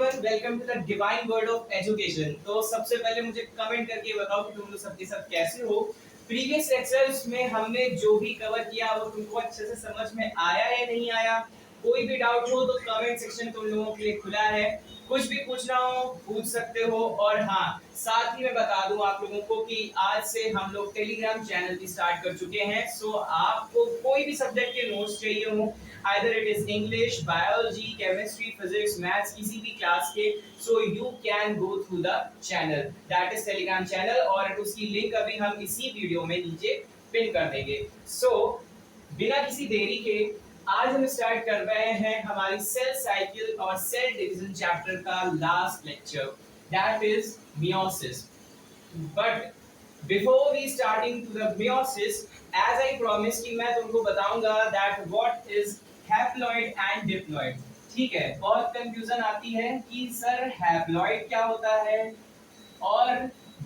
Everyone, welcome to the divine word of education. तो सबसे पहले मुझे कमेंट करके बताओ कि तुम लोग सबके सब कैसे हो। प्रीवियस लेक्चर्स में हमने जो भी कवर किया वो तुमको अच्छे से समझ में आया या नहीं आया? कोई भी डाउट हो तो कमेंट सेक्शन तुम लोगों के लिए खुला है, कुछ भी पूछना हो पूछ सकते हो। और हाँ, साथ ही मैं बता दूं आप लोगों को कि आज से हम लोग टेलीग्राम चैनल भी स्टार्ट कर चुके हैं। सो आपको कोई भी सब्जेक्ट के नोट्स चाहिए हो, either it is English, biology, chemistry, physics, maths, किसी भी क्लास के, so you can go through the channel, that is Telegram channel, और उसकी लिंक अभी हम इसी वीडियो में नीचे पिन कर देंगे। So बिना किसी देरी के आज हम स्टार्ट कर रहे हैं हमारी सेल साइकिल और सेल डिवीजन चैप्टर का last lecture, that is meiosis। But before we starting to the meiosis, as I promised कि मैं तुमको बताऊंगा that what is haploid and diploid. ठीक है, बहुत कंफ्यूजन आती है कि सर हैप्लॉइड क्या होता है और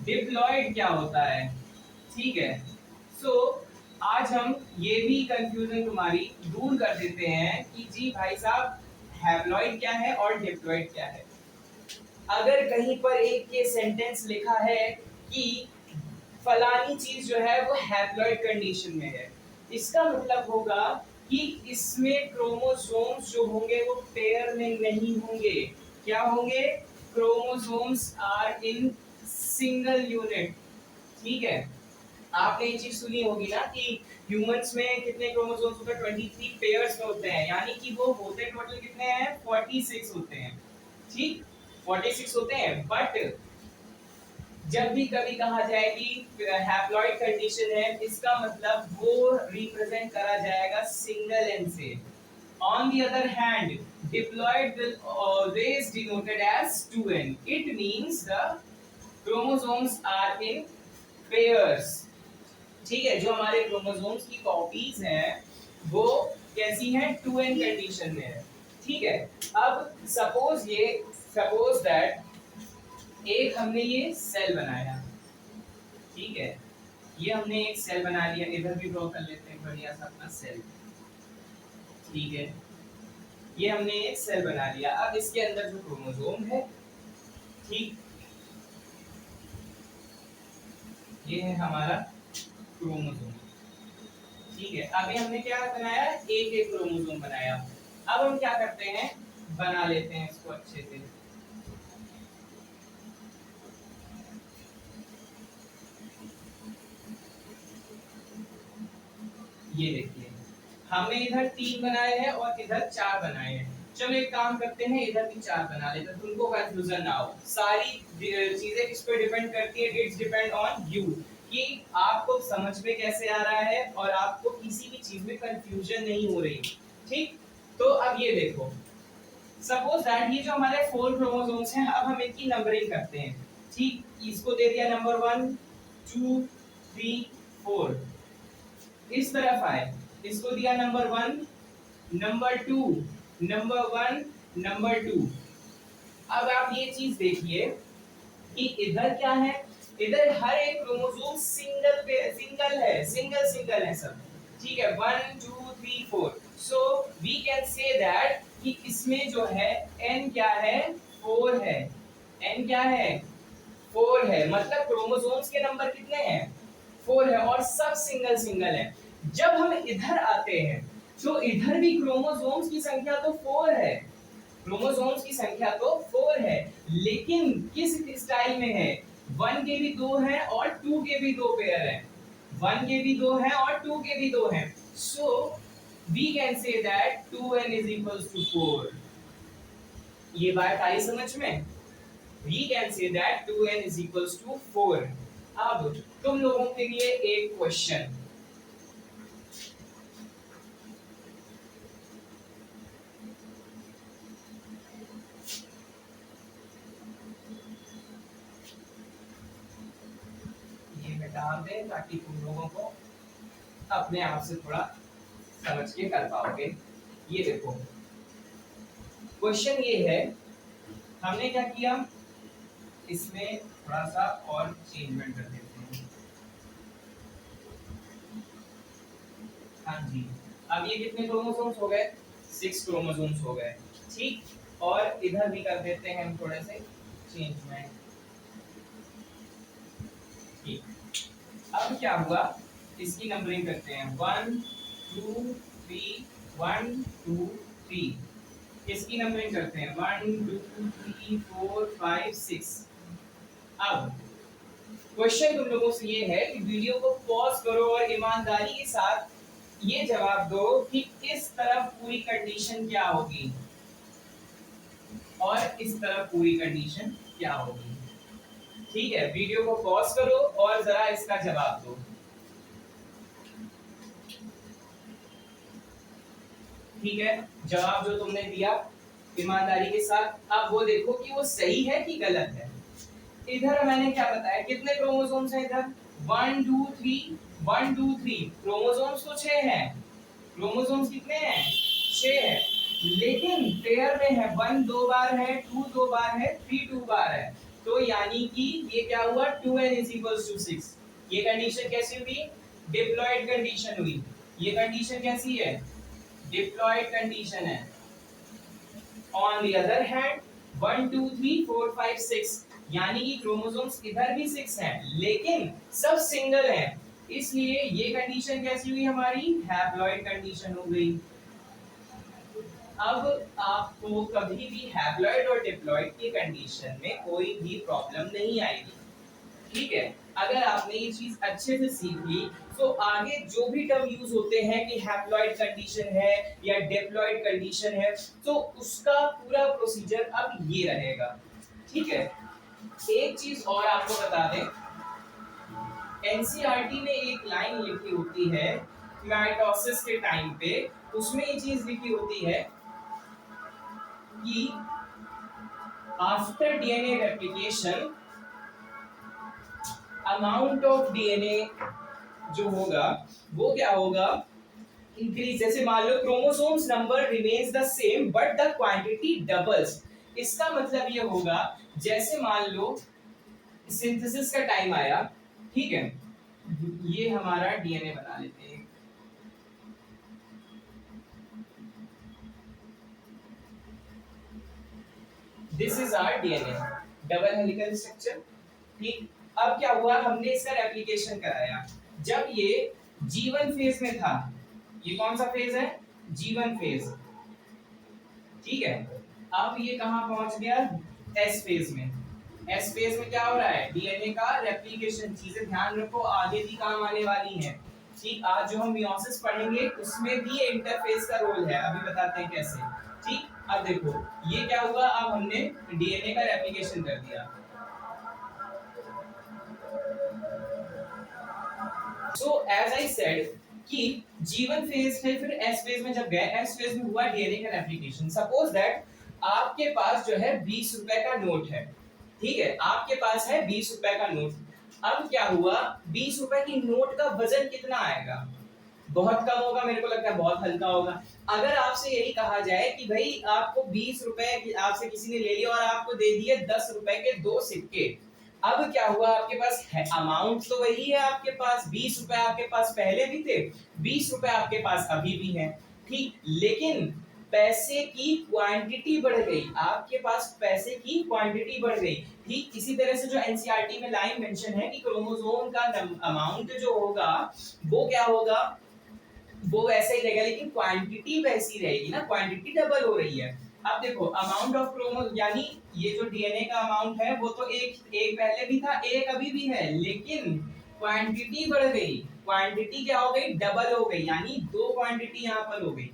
डिप्लॉइड क्या होता है। ठीक है, सो आज हम ये भी कंफ्यूजन तुम्हारी दूर कर देते हैं कि जी भाई साहब, हैप्लॉइड क्या है और डिप्लॉइड क्या है। अगर कहीं पर एक ये सेंटेंस लिखा है कि फलानी चीज जो है वो हैप्लॉइड कंडीशन में है, इसका मतलब होगा कि इसमें क्रोमोसोम्स जो होंगे वो पेयर में नहीं होंगे। क्या होंगे? Chromosomes are in single unit. ठीक है, आपने ये चीज सुनी होगी ना कि ह्यूमंस में कितने क्रोमोसोम्स होते हैं? 23 पेयर्स में होते हैं, यानी कि वो होते टोटल कितने हैं? 46 होते हैं। ठीक, 46 होते हैं। बट जब भी कभी कहा जाए कि हैप्लॉइड कंडीशन है, इसका मतलब वो रिप्रेजेंट करा जाएगा सिंगल एन से। On the other hand, diploid will always denoted as 2n. It means the chromosomes are in pairs. ठीक है, जो हमारे क्रोमोसोम्स की कॉपीज हैं वो कैसी हैं? 2n कंडीशन में है। ठीक है, अब सपोज दैट एक हमने ये सेल बनाया। ठीक है, ये हमने एक सेल बना लिया, इधर भी ड्रॉ कर लेते हैं बढ़िया सा अपना सेल। ठीक है, ये हमने एक सेल बना लिया। अब इसके अंदर जो क्रोमोसोम है, ठीक, ये है हमारा क्रोमोसोम। ठीक है, अभी हमने क्या बनाया? एक एक क्रोमोसोम बनाया। अब हम क्या करते हैं? बना लेते हैं इसको अच्छे से। ये देखिए, हमने इधर 3 बनाए हैं और इधर 4 बनाए हैं। चलो एक काम करते हैं, इधर भी 4 बना लेते हैं, तुमको कंफ्यूजन ना हो। सारी चीजें इस पे डिपेंड करती है, इट्स डिपेंड ऑन यू कि आपको समझ में कैसे आ रहा है और आपको किसी भी चीज में कंफ्यूजन नहीं हो रही। ठीक, तो अब ये देखो, सपोज दैट ये जो हमारे 4 क्रोमोसोम्स हैं, अब हम इनकी नंबरिंग करते हैं। ठीक, इसको दे दिया नंबर 1 2 3 4, इस तरफ आए, इसको दिया नंबर 1 नंबर 2 नंबर 1 नंबर 2। अब आप ये चीज देखिए कि इधर क्या है? इधर हर एक क्रोमोसोम सिंगल है सब। ठीक है, 1 2 3 4। So we can say that कि इसमें जो है n क्या है? 4 है। n क्या है? 4 है। मतलब क्रोमोसोम्स के नंबर कितने हैं? 4 है और सब सिंगल है। जब हम इधर आते हैं तो इधर भी क्रोमोसोम्स की संख्या तो 4 है, क्रोमोसोम्स की संख्या तो 4 है, लेकिन किस स्टाइल में है? 1 के भी 2 हैं और 2 के भी 2 पेयर हैं। 1 के भी 2 हैं और 2 के भी 2 हैं। So we can say that 2n is equals to 4। ये बात आई समझ में? We can say that 2n is equals to 4। अब तुम लोगों के लिए एक क्वेश्चन, ये मैं डाल दें ताकि तुम लोगों को अपने आप से थोड़ा समझ के कर पाओगे। ये देखो, क्वेश्चन ये है, हमने क्या किया? इसमें थोड़ा सा और चेंजमेंट कर देते हैं। हाँ जी, अब ये कितने क्रोमोसोम्स हो गए? 6 क्रोमोसोम्स हो गए। ठीक, और इधर भी कर देते हैं हम थोड़े से चेंजमेंट। ठीक, अब क्या हुआ, इसकी नंबरिंग करते हैं 1 2 3 1 2 3। इसकी नंबरिंग करते हैं 1 2 3 4 5 6। अब क्वेश्चन तुम लोगों से ये है कि वीडियो को पॉज करो और ईमानदारी के साथ ये जवाब दो कि इस तरफ पूरी कंडीशन क्या होगी और इस तरफ पूरी कंडीशन क्या होगी। ठीक है, वीडियो को पॉज करो और जरा इसका जवाब दो। ठीक है, जवाब जो तुमने दिया ईमानदारी के साथ, अब वो देखो कि वो सही है कि गलत है। इधर मैंने क्या बताया, कितने क्रोमोसोम्स हैं इधर, 1 2 3 1 2 3। क्रोमोसोम्स तो 6 हैं। क्रोमोसोम्स कितने हैं, 6 है। लेकिन पेयर में है 1 दो बार है, 2 दो बार है, 3 2 बार है। तो यानी कि ये क्या हुआ, 2n = 6। ये कंडीशन कैसी हुई, डिप्लॉयड कंडीशन हुई। ये कंडीशन कैसी है, डिप्लॉयड कंडीशन है। ऑन द अदर हैंड 1 2 3 4 5 6, यानी कि क्रोमोसोम्स इधर भी 6 हैं लेकिन सब सिंगल हैं, इसलिए ये कंडीशन कैसी हुई हमारी, हैप्लॉइड कंडीशन हो गई। अब आपको कभी भी हैप्लॉइड और डिप्लॉइड की कंडीशन में कोई भी प्रॉब्लम नहीं आएगी। ठीक है, अगर आपने ये चीज अच्छे से सीख ली तो आगे जो भी टर्म यूज होते हैं कि हैप्लॉइड कंडीशन है या डिप्लॉइड कंडीशन है, तो उसका पूरा प्रोसीजर अब ये रहेगा। ठीक है, एक चीज और आपको बता दें, एनसीईआरटी में एक लाइन लिखी होती है माइटोसिस के टाइम पे, उसमें ये चीज लिखी होती है कि after DNA replication amount of DNA जो होगा वो क्या होगा, इंक्रीज। जैसे मान लो chromosomes number remains the same but the quantity doubles. इसका मतलब ये होगा, जैसे मान लो सिंथेसिस का टाइम आया, ठीक है, ये हमारा डीएनए बना लेते हैं। This is our DNA, double helical structure. ठीक, अब क्या हुआ, हमने इसका रेप्लिकेशन कराया। जब ये G1 फेज में था, ये कौन सा फेज है, G1 फेज। ठीक है, अब ये कहां पहुंच गया, S फेज में। S फेज में क्या हो रहा है, डीएनए का रेप्लिकेशन। चीजें ध्यान रखो, आगे भी काम आने वाली हैं। ठीक, आज जो हम मियोसिस पढ़ेंगे उसमें भी इंटरफेस का रोल है, अभी बताते हैं कैसे। ठीक, अब देखो ये क्या हुआ, अब हमने डीएनए का रेप्लिकेशन कर दिया। सो एज आई सेड कि G1 फेज से फिर S फेज में जब गए, S फेज में हुआ डीएनए का रेप्लिकेशन। सपोज दैट आपके पास जो है 20 रुपए का नोट है। ठीक है, आपके पास है 20 रुपए का नोट। अब क्या हुआ, 20 रुपए की नोट का वजन कितना आएगा, बहुत कम होगा, मेरे को लगता है बहुत हल्का होगा। अगर आपसे यही कहा जाए कि भाई आपको 20 रुपए आपसे किसी ने ले लिया और आपको दे दिए 10 रुपए के 2 सिक्के, अब क्या हुआ, आपके पास है अमाउंट तो वही है, आपके पास 20 रुपए आपके पास पहले भी थे, 20 रुपए आपके पास अभी भी है। ठीक, लेकिन पैसे की क्वांटिटी बढ़ गई, आपके पास पैसे की क्वांटिटी बढ़ गई। ठीक, इसी तरह से जो एनसीईआरटी में लाइन मेंशन है कि क्रोमोसोम का अमाउंट जो होगा वो क्या होगा, वो वैसा ही रहेगा लेकिन क्वांटिटी वैसी रहेगी ना, क्वांटिटी डबल हो रही है। अब देखो अमाउंट ऑफ क्रोमो, यानी ये जो डीएनए का अमाउंट है वो तो एक पहले भी था, एक अभी भी है, लेकिन क्वांटिटी बढ़ गई। क्वांटिटी क्या हो गई, डबल हो गई, यानी दो क्वांटिटी यहाँ पर हो गई।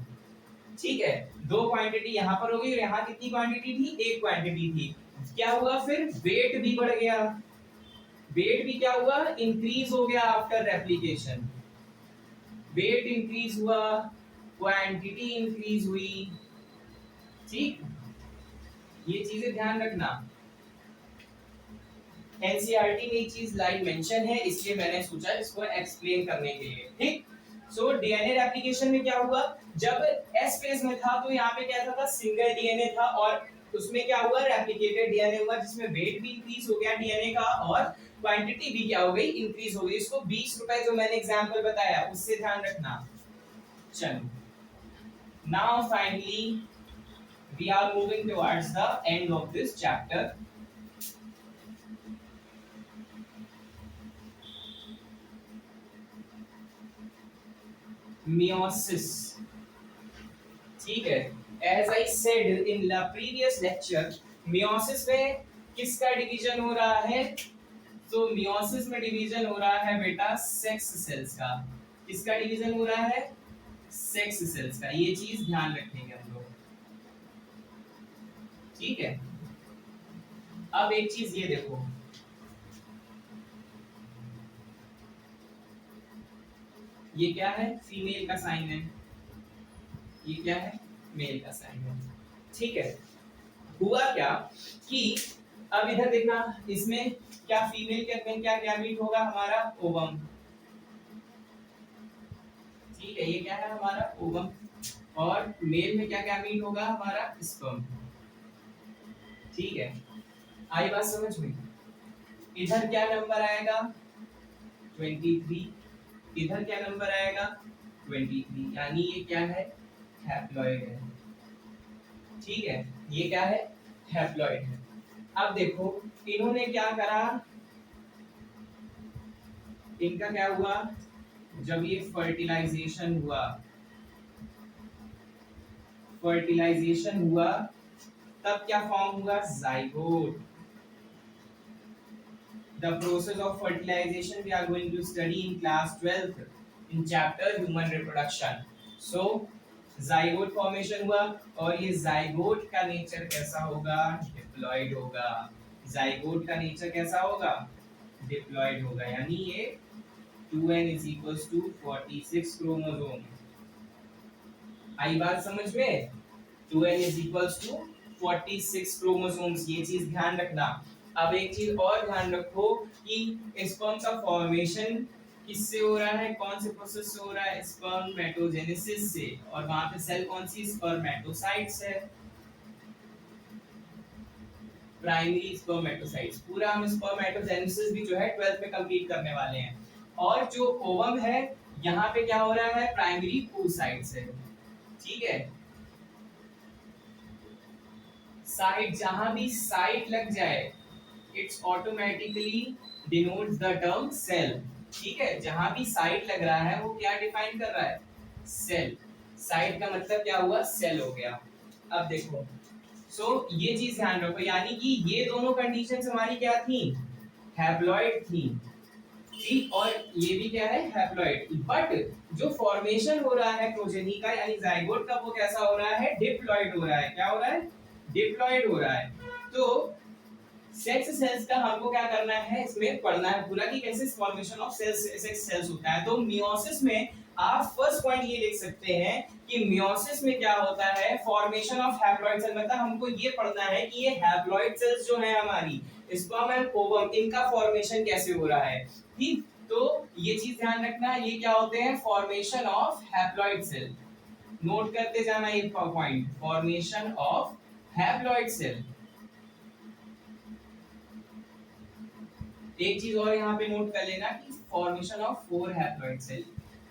ठीक है, दो क्वांटिटी यहाँ पर हो गई और यहाँ कितनी क्वांटिटी थी, एक क्वांटिटी थी। क्या हुआ फिर, वेट भी बढ़ गया। वेट भी क्या हुआ, इंक्रीज हो गया आफ्टर रेप्लिकेशन। वेट इंक्रीज हुआ, क्वांटिटी इंक्रीज हुई। ठीक, ये चीजें ध्यान रखना, एनसीईआरटी में ये चीज लाइन मेंशन है, इसलिए मैंने सोचा इसको एक्सप्लेन करने के लिए। ठीक, सो डीएनए रेप्लिकेशन में क्या हुआ, जब एस फेज में था तो यहाँ पे क्या था सिंगल डीएनए था और उसमें क्या हुआ, रेप्लिकेटेड डीएनए हुआ जिसमें वेट भी इंक्रीज हो गया डीएनए का और क्वांटिटी भी क्या हो गई, इंक्रीज हो गई। इसको 20 रुपए जो मैंने एग्जांपल बताया उससे ध्यान रखना। चलो, now finally we are moving towards the end of this chapter. Meiosis, ठीक है. As I said in the previous lecture, meiosis में किसका डिवीजन हो रहा है? तो meiosis में डिवीजन हो रहा है बेटा सेक्स सेल्स का. किसका डिवीजन हो रहा है? सेक्स सेल्स का. ये चीज ध्यान रखेंगे हम लोग, ठीक है. अब एक चीज ये देखो, ये क्या है? फीमेल का साइन है. ये क्या है? मेल का साइन है. ठीक है. हुआ क्या कि अब इधर देखना, इसमें क्या फीमेल के में क्या गैमीट होगा? हमारा ओवम. ठीक है, ये क्या है? हमारा ओवम. और मेल में क्या गैमीट होगा? हमारा स्पर्म. ठीक है, आई बात समझ में? इधर क्या नंबर आएगा? 23. इधर क्या नंबर आएगा? 23. यानी ये क्या है? हैप्लॉइड है. ठीक है, ये क्या है? हैप्लॉइड है. अब देखो इन्होंने क्या करा, इनका क्या हुआ? जब ये फर्टिलाइजेशन हुआ, फर्टिलाइजेशन हुआ तब क्या फॉर्म हुआ? Zygote. The process of fertilization we are going to study in class 12th in chapter human reproduction. So zygote formation हुआ और ये जाइगोट का नेचर कैसा होगा? डिप्लॉइड होगा. जाइगोट का नेचर कैसा होगा? डिप्लॉइड होगा. यानी ये 2n is equals to 46 chromosome. आई बात समझ में? 2n is equals to 46 chromosomes. ये चीज ध्यान रखना. अब एक चीज और ध्यान रखो कि स्पर्म का फॉर्मेशन किससे हो रहा है? कौन से प्रोसेस से हो रहा है? स्पर्मेटोजेनेसिस से. और वहां पे सेल कौन सी? स्पर्मेटोसाइट्स है. Primary spermatocytes. पूरा हम स्पर्मेटोजेनेसिस भी जो है 12th में कंप्लीट करने वाले हैं. और जो ओवम है यहाँ पे क्या हो रहा है? प्राइमरी oocytes है. ठीक है, साइट, जहां भी साइट लग जाए it's automatically denotes the term cell. ठीक है, जहां भी साइट लग रहा है वो क्या डिफाइन कर रहा है? सेल. साइट का मतलब क्या हुआ? सेल हो गया. अब देखो, ये चीज ध्यान रखो, यानी कि ये दोनों कंडीशंस हमारी क्या थी? हैप्लॉइड थी. ठीक, और ये भी क्या है? हैप्लॉइड. बट जो फॉर्मेशन हो रहा है प्रोजेनी का यानी जाइगोट का, वो कैसा हो रहा है? डिप्लॉइड हो रहा है. क्या हो रहा है? डिप्लॉइड हो रहा है. तो सेक्स सेल्स का हमको क्या करना है? इसमें पढ़ना है पूरा कि कैसे formation of cells, sex cells होता है. तो मियोसिस में आप फर्स्ट पॉइंट ये लिख सकते हैं कि मियोसिस में क्या होता है? Formation of haploid cell. मतलब हमको ये पढ़ना है कि ये हैप्लॉइड सेल्स जो है हमारी स्पर्म एंड ओवम, इनका फॉर्मेशन कैसे हो रहा है. ठीक, तो ये चीज ध्यान रखना. ये क्या होते हैं? Formation of haploid cell. Note करते जाना ये point, formation of haploid cell. एक चीज और यहाँ पे नोट कर लेना कि फॉर्मेशन ऑफ 4 हैप्लॉइड सेल.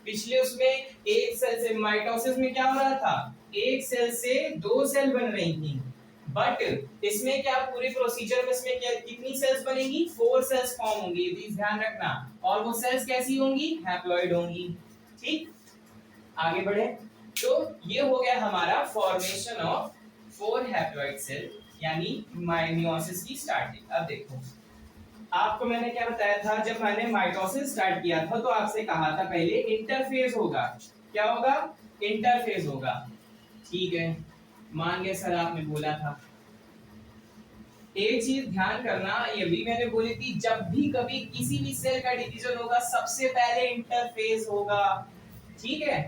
पिछले उसमें एक सेल से, माइटोसिस में क्या हो रहा था? एक सेल से 2 सेल बन रही थी. बट इसमें क्या पूरे प्रोसीजर में इसमें क्या कितनी सेल्स बनेंगी? 4 सेल्स फॉर्म होंगी. ये चीज ध्यान रखना. और वो सेल्स कैसी होंगी? हैप्लॉइड होंगी. ठीक, आगे बढ़े. तो ये हो गया हमारा फॉर्मेशन ऑफ 4 हैप्लॉइड सेल यानी मियोसिस की स्टार्टिंग. अब देखो, आपको मैंने क्या बताया था? जब मैंने माइटोसिस स्टार्ट किया था तो आपसे कहा था पहले इंटरफेज होगा. क्या होगा? इंटरफेज होगा. ठीक है, मान गए सर, आपने बोला था. एक चीज ध्यान करना, ये भी मैंने बोली थी, जब भी कभी किसी भी सेल का डिवीजन होगा सबसे पहले इंटरफेज होगा. ठीक है,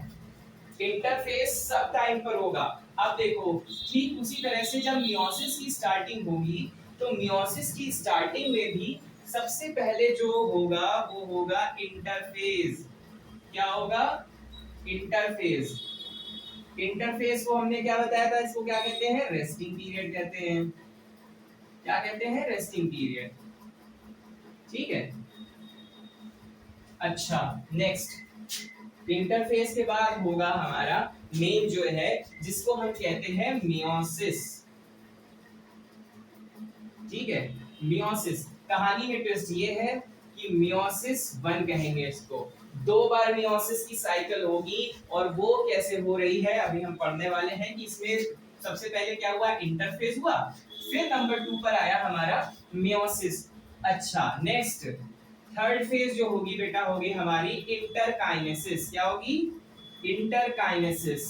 इंटरफेस सब टाइम पर होगा. अब देखो, ठीक उसी तरह से जब मियोसिस की स्टार्टिंग होगी तो मियोसिस की स्टार्टिंग में भी सबसे पहले जो होगा वो होगा इंटरफेज. क्या होगा? इंटरफेज. इंटरफेज को हमने क्या बताया था? इसको क्या कहते हैं? रेस्टिंग पीरियड कहते हैं. क्या कहते हैं? Resting period. ठीक है, अच्छा नेक्स्ट, इंटरफेस के बाद होगा हमारा मेन जो है जिसको हम कहते हैं मियोसिस। ठीक है, मियोसिस। कहानी में ट्विस्ट ये है कि मियोसिस 1 कहेंगे इसको। 2 बार मियोसिस की साइकिल होगी और वो कैसे हो रही है अभी हम पढ़ने वाले हैं कि इसमें सबसे पहले क्या हुआ, इंटरफेज हुआ, फिर नंबर 2 पर आया हमारा मियोसिस। अच्छा, नेक्स्ट थर्ड फेज जो होगी बेटा होगी हमारी इंटरकाइनेसिस। क्या होगी, interkinesis.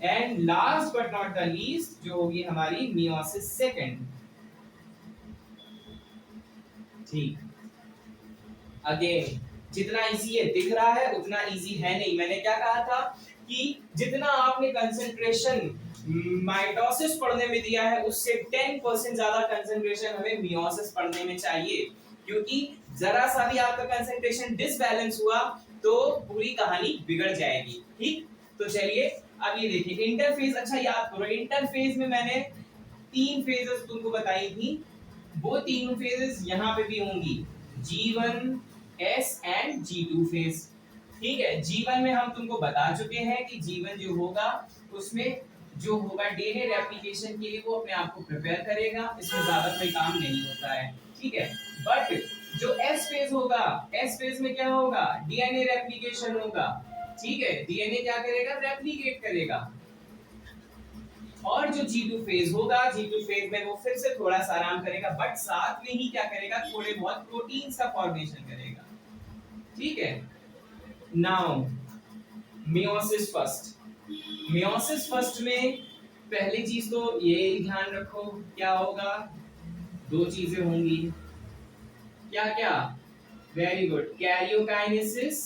And last but not the least जो होगी हमारी मियोसिस सेकंड। ठीक, अगेन जितना इजी ये दिख रहा है उतना इजी है नहीं। मैंने क्या कहा था कि जितना आपने कंसंट्रेशन माइटोसिस पढ़ने में दिया है उससे 10% ज्यादा कंसंट्रेशन हमें मियोसिस पढ़ने में चाहिए, क्योंकि जरा सा भी आपका कंसंट्रेशन डिसबैलेंस हुआ तो पूरी कहानी बिगड़ जाएगी। ठीक, तो चलिए अब ये देखिए इंटरफेज। अच्छा याद करो, इंटरफेज में मैंने 3 फेजेस तुमको बताई थी, वो तीनों फेजेस यहां पे भी होंगी, G1 S and G2 phase. ठीक है, G1 में हम तुमको बता चुके हैं कि G1 जो होगा उसमें जो होगा डीएनए रेप्लिकेशन के लिए वो अपने आप को प्रिपेयर करेगा, इसमें ज्यादा कोई काम नहीं होता है। ठीक है, बट जो एस फेज होगा, एस फेज में क्या होगा, डीएनए रेप्लिकेशन होगा। ठीक है, डीएनए क्या करेगा, रेप्लिकेट करेगा। और जो G2 फेज होगा, G2 फेज में वो फिर से थोड़ा सा आराम करेगा, बट साथ में ही क्या करेगा, थोड़े बहुत प्रोटीन्स का फॉर्मेशन करेगा। ठीक है, now meiosis first. Meiosis first में पहली चीज तो ये ध्यान रखो क्या होगा, 2 चीजें होंगी। क्या क्या, very good, karyokinesis,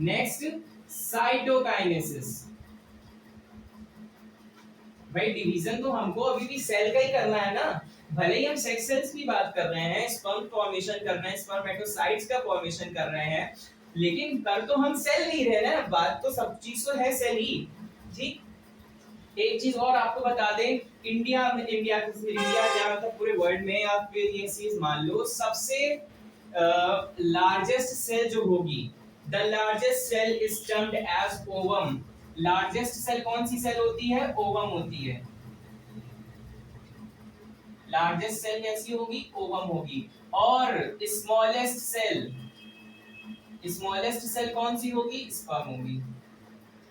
next cytokinesis. भाई डिवीजन तो हमको अभी भी सेल का ही करना है ना, भले ही हम सेक्स सेल्स की बात कर रहे हैं, स्पर्म फॉर्मेशन कर रहे हैं, स्पर्मेटोसाइट्स का फॉर्मेशन कर रहे हैं, लेकिन कर तो हम सेल नहीं रहे ना, बात तो सब चीज तो है सेल ही। ठीक, एक चीज और आपको बता दें, इंडिया में, इंडिया क्या मतलब पूरे वर्ल्ड में आप ये चीज मान लो, सबसे लार्जेस्ट सेल जो होगी, the largest cell is termed as ovum. Largest cell कौन सी सेल होती है, ओवम होती है। लार्जेस्ट सेल कैसी होगी, ओवम होगी। और स्मॉलेस्ट सेल, स्मॉलेस्ट सेल कौन सी होगी, स्पर्म होगी।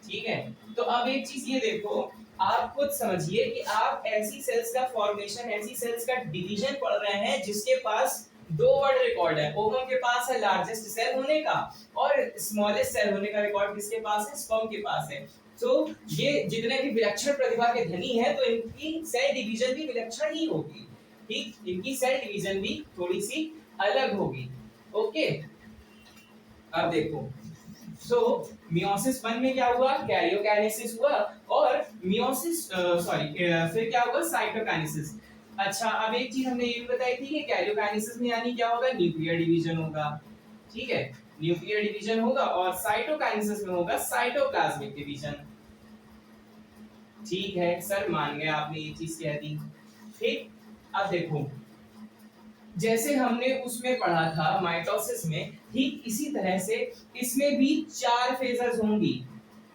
ठीक है, तो अब एक चीज ये देखो, आप खुद समझिए कि आप ऐसी सेल्स का फॉर्मेशन, ऐसी सेल्स का डिवीजन पढ़ रहे हैं जिसके पास 2 वर्ड रिकॉर्ड है। ओवम के पास है लार्जेस्ट सेल होने का, और स्मॉलेस्ट सेल होने का रिकॉर्ड किसके पास है, स्पर्म के पास है। तो ये जितने भी विलक्षण प्रतिभा के धनी हैं तो इनकी सेल डिवीजन भी विलक्षण ही होगी। ठीक, इनकी सेल डिवीजन भी थोड़ी सी अलग होगी। ओके, अब देखो, सो मियोसिस 1 में क्या हुआ, कैरियोकाइनेसिस हुआ, और मियोसिस फिर क्या हुआ, साइटोकाइनेसिस। अच्छा, अब एक चीज हमने ये भी बताई थी कि कैरियोकाइनेसिस में यानी क्या होगा, न्यूक्लियर डिवीजन होगा। ठीक है, न्यूक्लियर डिवीजन होगा, और साइटोकाइनेसिस में होगा साइटोप्लाज्मिक डिवीजन। ठीक है सर, मान गए आपने ये चीज कह दी। ठीक, अब देखो जैसे हमने उसमें पढ़ा था माइटोसिस में, ठीक इसी तरह से इसमें भी 4 फेजेस होंगी,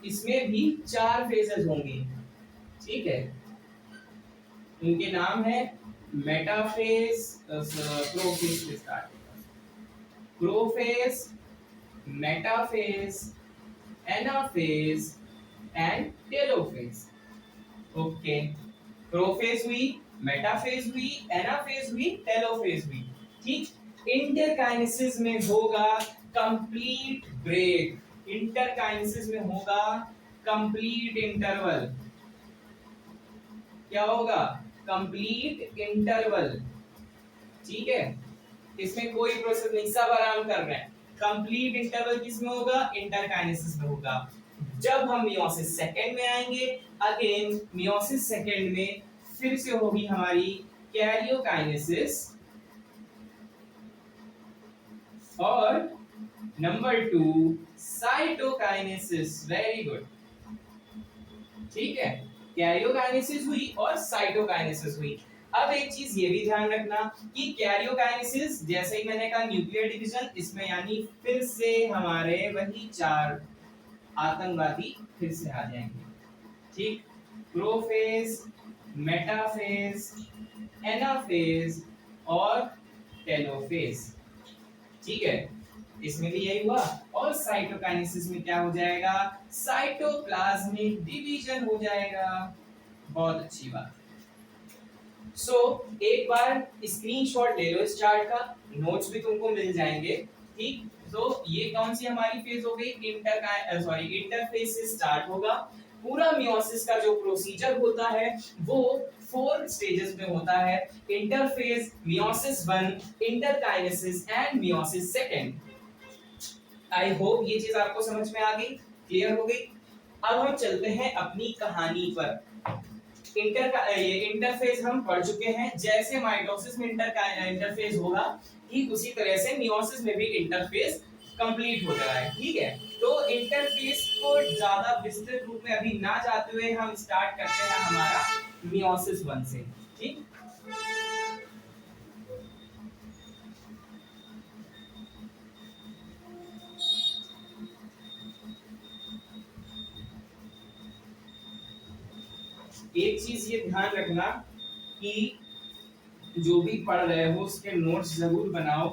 इसमें भी 4 फेजेस होंगी। ठीक है, उनके नाम है मेटाफेज, प्रोफेज से स्टार्ट होगा, prophase, metaphase, anaphase and telophase. Okay, prophase हुई, मेटाफेज हुई, एनाफेज हुई, टेलोफेज हुई। ठीक, इंटरकाइनेसिस में होगा कंप्लीट ब्रेक, इंटरकाइनेसिस में होगा कंप्लीट इंटरवल। क्या होगा, कंप्लीट इंटरवल। ठीक है, इसमें कोई प्रोसेस नहीं, सब आराम कर रहे हैं। कंप्लीट इंटरवल किसमें होगा, इंटरकाइनेसिस में होगा। जब हम मियोसिस सेकंड में आएंगे, अगेन मियोसिस सेकंड में फिर से होगी हमारी कैरियोकाइनेसिस, और नंबर 2 साइटोकाइनेसिस। Very good. ठीक है, कैरियोकाइनेसिस हुई और साइटोकाइनेसिस हुई। अब एक चीज ये भी ध्यान रखना कि कैरियोकाइनेसिस, जैसे ही मैंने कहा न्यूक्लियर डिवीजन, इसमें यानी फिर से हमारे वही चार आतंकवादी फिर से आ जाएंगे, ठीक। प्रोफेज, मेटाफेज, एनाफेज और टेलोफेज, ठीक है। इसमें भी यही हुआ। और साइटोकाइनेसिस में क्या हो जाएगा, साइटोप्लाज्मिक डिवीजन हो जाएगा। बहुत अच्छी बात। एक बार स्क्रीनशॉट ले लो इस चार्ट का, नोट्स भी तुमको मिल जाएंगे, ठीक। ये कौन सी हमारी फेज हो गई, इंटरफेज से स्टार्ट होगा। पूरा मियोसिस का जो प्रोसीजर होता है वो 4 स्टेजेस में होता है, interphase, meiosis 1, interkinesis and meiosis 2। I hope ये चीज आपको समझ में आ गई, क्लियर हो गई। अब हम चलते हैं अपनी कहानी पर। ये इंटरफेज हम पढ़ चुके हैं, जैसे माइटोसिस में इंटरफेज होगा, ठीक उसी तरह से मियोसिस में भी इंटरफेज कंप्लीट हो रहा है, ठीक है। तो इंटरफेज को ज्यादा विस्तृत रूप में अभी ना जाते हुए हम स्टार्ट करते हैं हमारा मियोसिस 1 से, ठीक। एक चीज ये ध्यान रखना कि जो भी पढ़ रहे हो उसके नोट्स जरूर बनाओ,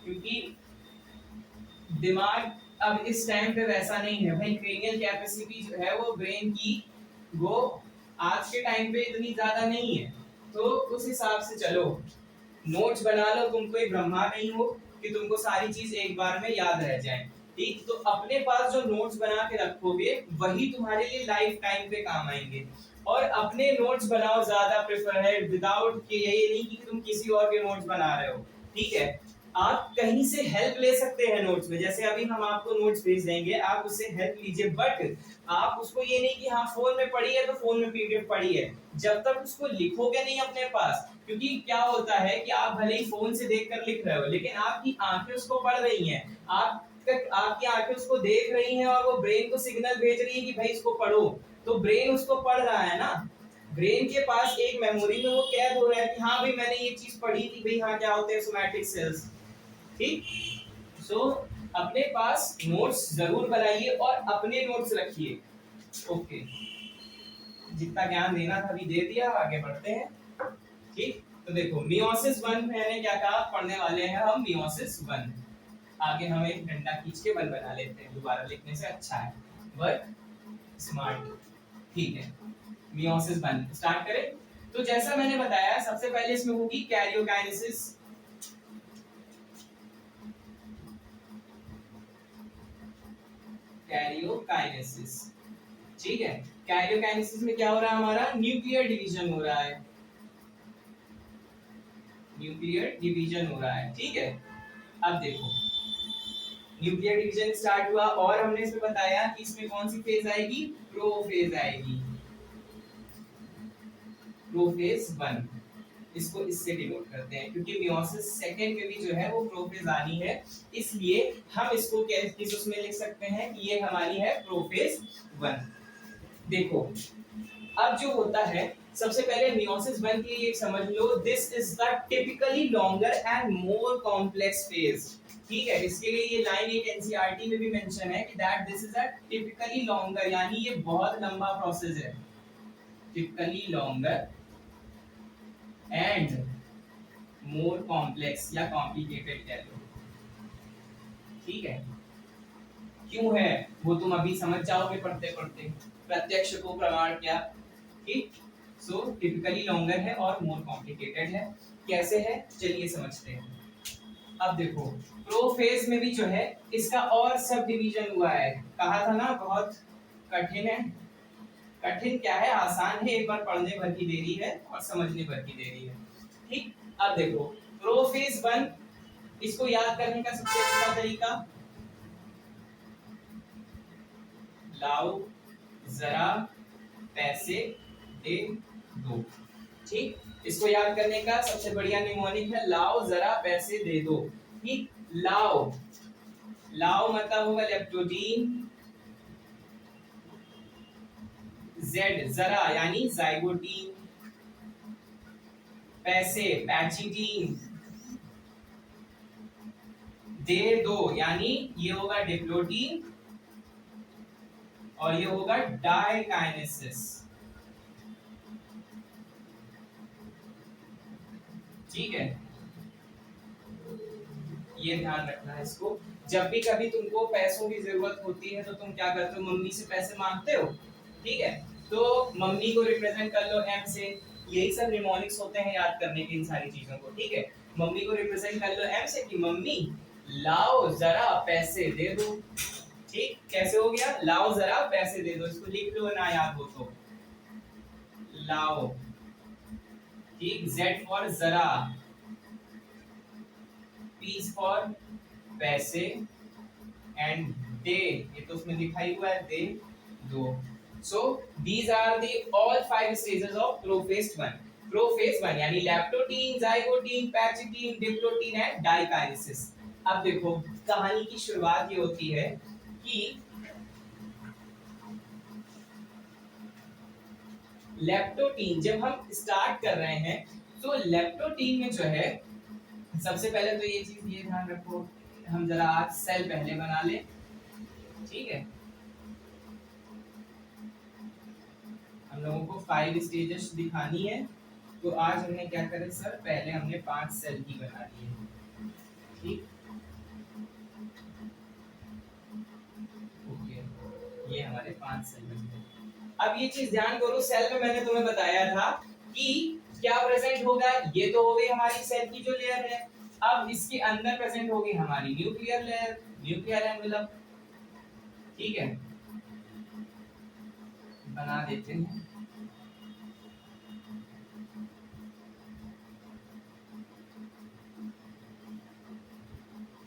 क्योंकि दिमाग अब इस टाइम पे वैसा नहीं है भाई। क्रेनियल कैपेसिटी जो है वो ब्रेन की, वो आज के टाइम पे इतनी ज्यादा नहीं है, तो उस हिसाब से चलो, नोट्स बना लो। तुम कोई ब्रह्मा नहीं हो कि तुमको सारी चीज एक बार में याद रह जाए, ठीक। तो अपने पास जो नोट्स बना के रखोगे वही तुम्हारे लिए लाइफ टाइम पे काम आएंगे। और अपने नोट्स बनाओ ज्यादा प्रेफर है, विदाउट कि ये नहीं कि तुम किसी और के नोट्स बना रहे हो, ठीक है। आप कहीं से हेल्प ले सकते हैं नोट्स में, जैसे अभी हम आपको नोट्स भेज देंगे, आप उससे हेल्प लीजिए, बट आप उसको ये नहीं कि हाँ फोन में पढ़ी है तो फोन में पीडीएफ पढ़ी है, जब तक उसको लिखोगे नहीं अपने पास। क्योंकि क्या होता है कि आप भले ही फोन से देखकर लिख रहे हो, लेकिन आपकी आंखें उसको पढ़ रही हैं, आपकी आंखें उसको देख रही हैं, और वो ब्रेन को सिग्नल भेज रही है कि भाई इसको पढ़ो, तो ब्रेन उसको पढ़ रहा है ना। ब्रेन के पास एक मेमोरी में वो कैद हो रहा है कि हाँ भाई मैंने ये चीज पढ़ी थी, भाई हाँ क्या होते हैं सोमैटिक सेल्स, ठीक। अपने पास नोट्स जरूर बनाइए और अपने नोट्स रखिए, ओके। जितना ज्ञान देना था अभी दे दिया, आगे बढ़ते हैं, ठीक। तो देखो मियोसिस 1 मैंने क्या कहा, पढ़ने वाले हैं हम मियोसिस 1। आगे हम एक डंडा खींच के 1 बना लेते हैं, दोबारा लिखने से अच्छा है, वर्क स्मार्ट, ठीक है। मियोसिस 1 स्टार्ट करें। तो जैसा मैंने बताया, सबसे पहले इसमें होगी कैरियोकाइनेसिस। कैरियोकाइनेसिस, ठीक है। कैरियोकाइनेसिस में क्या हो रहा है, हमारा न्यूक्लियर डिवीजन हो रहा है, न्यूक्लियर डिवीजन हो रहा है, ठीक है। अब देखो न्यूक्लियर डिवीजन स्टार्ट हुआ, और हमने इसमें बताया कि इसमें कौन सी फेज आएगी, प्रोफेज आएगी, प्रोफेज 1। इसको इससे डिनोट करते हैं, क्योंकि मियोसिस 2 में भी जो है वो प्रोफेज आनी है, इसलिए हम इसको किस उसमें लिख सकते हैं कि ये हमारी है प्रोफेज 1। देखो अब जो होता है, सबसे पहले मियोसिस 1 के लिए समझ लो, this is the typically longer and more complex phase, ठीक है। इसके लिए ये लाइन एक एनसीईआरटी में भी मेंशन है कि that this is a typically longer, यानी ये बहुत लंबा प्रोसेस है, typically longer and more complex या कॉम्प्लिकेटेड कह लो, ठीक है। क्यों है वो तुम अभी समझ जाओगे पढ़ते पढ़ते, प्रत्यक्ष को प्रमाण क्या, ठीक। टिपिकली लॉन्गर है और मोर कॉम्प्लिकेटेड है। कैसे है चलिए समझते हैं। अब देखो प्रोफेज में भी जो है इसका और सब डिवीजन हुआ है, कहा था ना बहुत कठिन है। कठिन क्या है, आसान है, एक बार पढ़ने भर की देरी है और समझने भर की देरी है, ठीक। अब देखो प्रोफेज 1, इसको याद करने का सबसे अच्छा तरीका, लाओ जरा पैसे दे दो, ठीक। इसको याद करने का सबसे बढ़िया निमोनिक है लाओ जरा पैसे दे दो, ठीक। लाओ, लाओ मतलब होगा लेप्टोडीन, जेड जरा यानी जाइगोटीन, पैसे पैचिटीन दे दो, यानी ये होगा डिप्लोटीन और ये होगा डाइकाइनेसिस। ठीक है, ये ध्यान रखना है इसको। जब भी कभी तुमको पैसों की जरूरत होती है तो तुम क्या करते हो, मम्मी से पैसे मांगते हो। ठीक है, तो मम्मी को रिप्रेजेंट कर लो एम से। यही सब निमोनिक्स होते हैं याद करने की इन सारी चीजों को। ठीक है, मम्मी को रिप्रेजेंट कर लो एम से कि मम्मी लाओ जरा पैसे दे दो। ठीक, कैसे हो गया, लाओ जरा पैसे दे दो। इसको लिख लो ना याद हो तो, लाओ। ठीक, जेड फॉर जरा, पी फॉर पैसे, एंड दे, ये तो उसमें लिखा ही हुआ है, दे दो। So these are the all 5 stages of prophase 1। Prophase 1 यानी leptotene, zygotene, pachytene, diplotene and diakinesis. अब देखो, कहानी की शुरुआत ये होती है कि लैप्टोटीन जब हम स्टार्ट कर रहे हैं तो लैप्टोटीन में जो है, सबसे पहले तो ये चीज ये ध्यान रखो, हम जरा आज सेल पहले बना ले। ठीक है, हम लोगों को 5 स्टेजेस दिखानी है, तो आज हमने क्या करें सर, पहले हमने 5 सेल की बना ली है। ठीक, ओके, ये हमारे 5 सेल बन गए। अब ये चीज ध्यान करो, सेल में मैंने तुम्हें बताया था कि क्या प्रेजेंट होगा, ये तो हो गई हमारी सेल की जो लेयर है। अब इसके अंदर प्रेजेंट होगी हमारी न्यूक्लियर लेयर, न्यूक्लियर एनवेलप। ठीक है, बना देते हैं।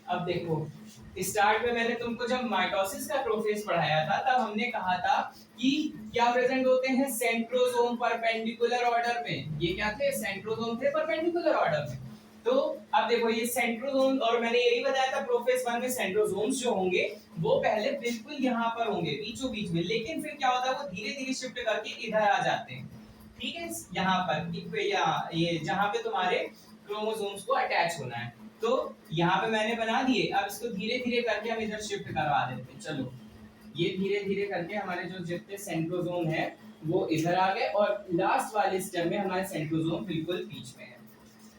अब देखो, स्टार्ट में मैंने तुमको जब माइटोसिस का प्रोसेस पढ़ाया था तब हमने कहा था कि क्या प्रेजेंट होते हैं, सेंट्रोसोम परपेंडिकुलर ऑर्डर में। ये क्या थे, सेंट्रोसोम थे परपेंडिकुलर ऑर्डर में। तो अब देखो ये सेंट्रोसोम, और मैंने ये भी बताया था प्रोफेज 1 में सेंट्रोसोम्स जो होंगे वो पहले बिल्कुल यहाँ पर होंगे बीचों बीच में, लेकिन फिर क्या होता है वो धीरे धीरे शिफ्ट करके इधर आ जाते हैं। ठीक है, यहाँ पर ये जहाँ पे तुम्हारे क्रोमोसोम्स को अटैच होना है, तो यहाँ पे मैंने बना दिए। अब इसको धीरे धीरे करके हम इधर शिफ्ट करवा देते हैं। चलो, ये धीरे धीरे करके हमारे जो जितने सेंट्रोसोम है वो इधर आ गए, और लास्ट वाले स्टेप में हमारे सेंट्रोसोम बिल्कुल बीच में है।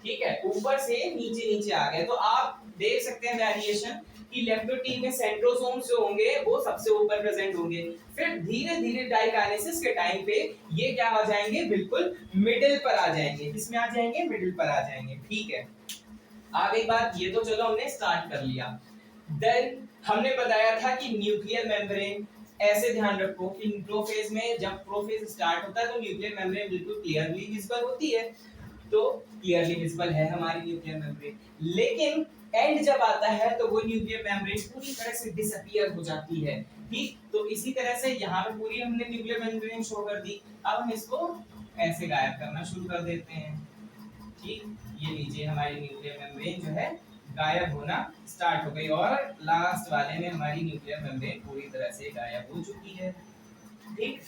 ठीक है, ऊपर से नीचे नीचे आ गए। तो आप देख सकते हैं वेरिएशन कि लैप्टोटीन में सेंट्रोसोम्स जो होंगे वो सबसे ऊपर प्रेजेंट होंगे, फिर धीरे धीरे डाइकाइनेसिस के टाइम पे ये क्या आ जाएंगे, बिल्कुल मिडिल पर आ जाएंगे। किसमें आ जाएंगे, मिडिल पर आ जाएंगे। ठीक है, आ गई बात, ये तो चलो हमने स्टार्ट कर लिया। देन हमने बताया था कि न्यूक्लियर मेम्ब्रेन, ऐसे ध्यान रखो कि प्रोफेज में जब प्रोफेज स्टार्ट होता है तो न्यूक्लियर मेम्ब्रेन बिल्कुल क्लियरली विजिबल होती है, तो क्लियरली विजिबल है हमारी न्यूक्लियर मेम्ब्रेन। लेकिन एंड जब आता है तो वो न्यूक्लियर मेम्ब्रेन पूरी तरह से डिसअपीयर हो जाती है। ठीक, तो इसी तरह से यहाँ पे पूरी हमने न्यूक्लियर मेम्ब्रेन शो कर दी। अब हम इसको ऐसे गायब करना शुरू कर देते हैं। ठीक, ये लीजिए हमारी न्यूक्लियर मेम्ब्रेन जो है गायब होना स्टार्ट हो गई, और लास्ट वाले में हमारी न्यूक्लियर मेम्ब्रेन पूरी तरह से गायब हो चुकी है। ठीक,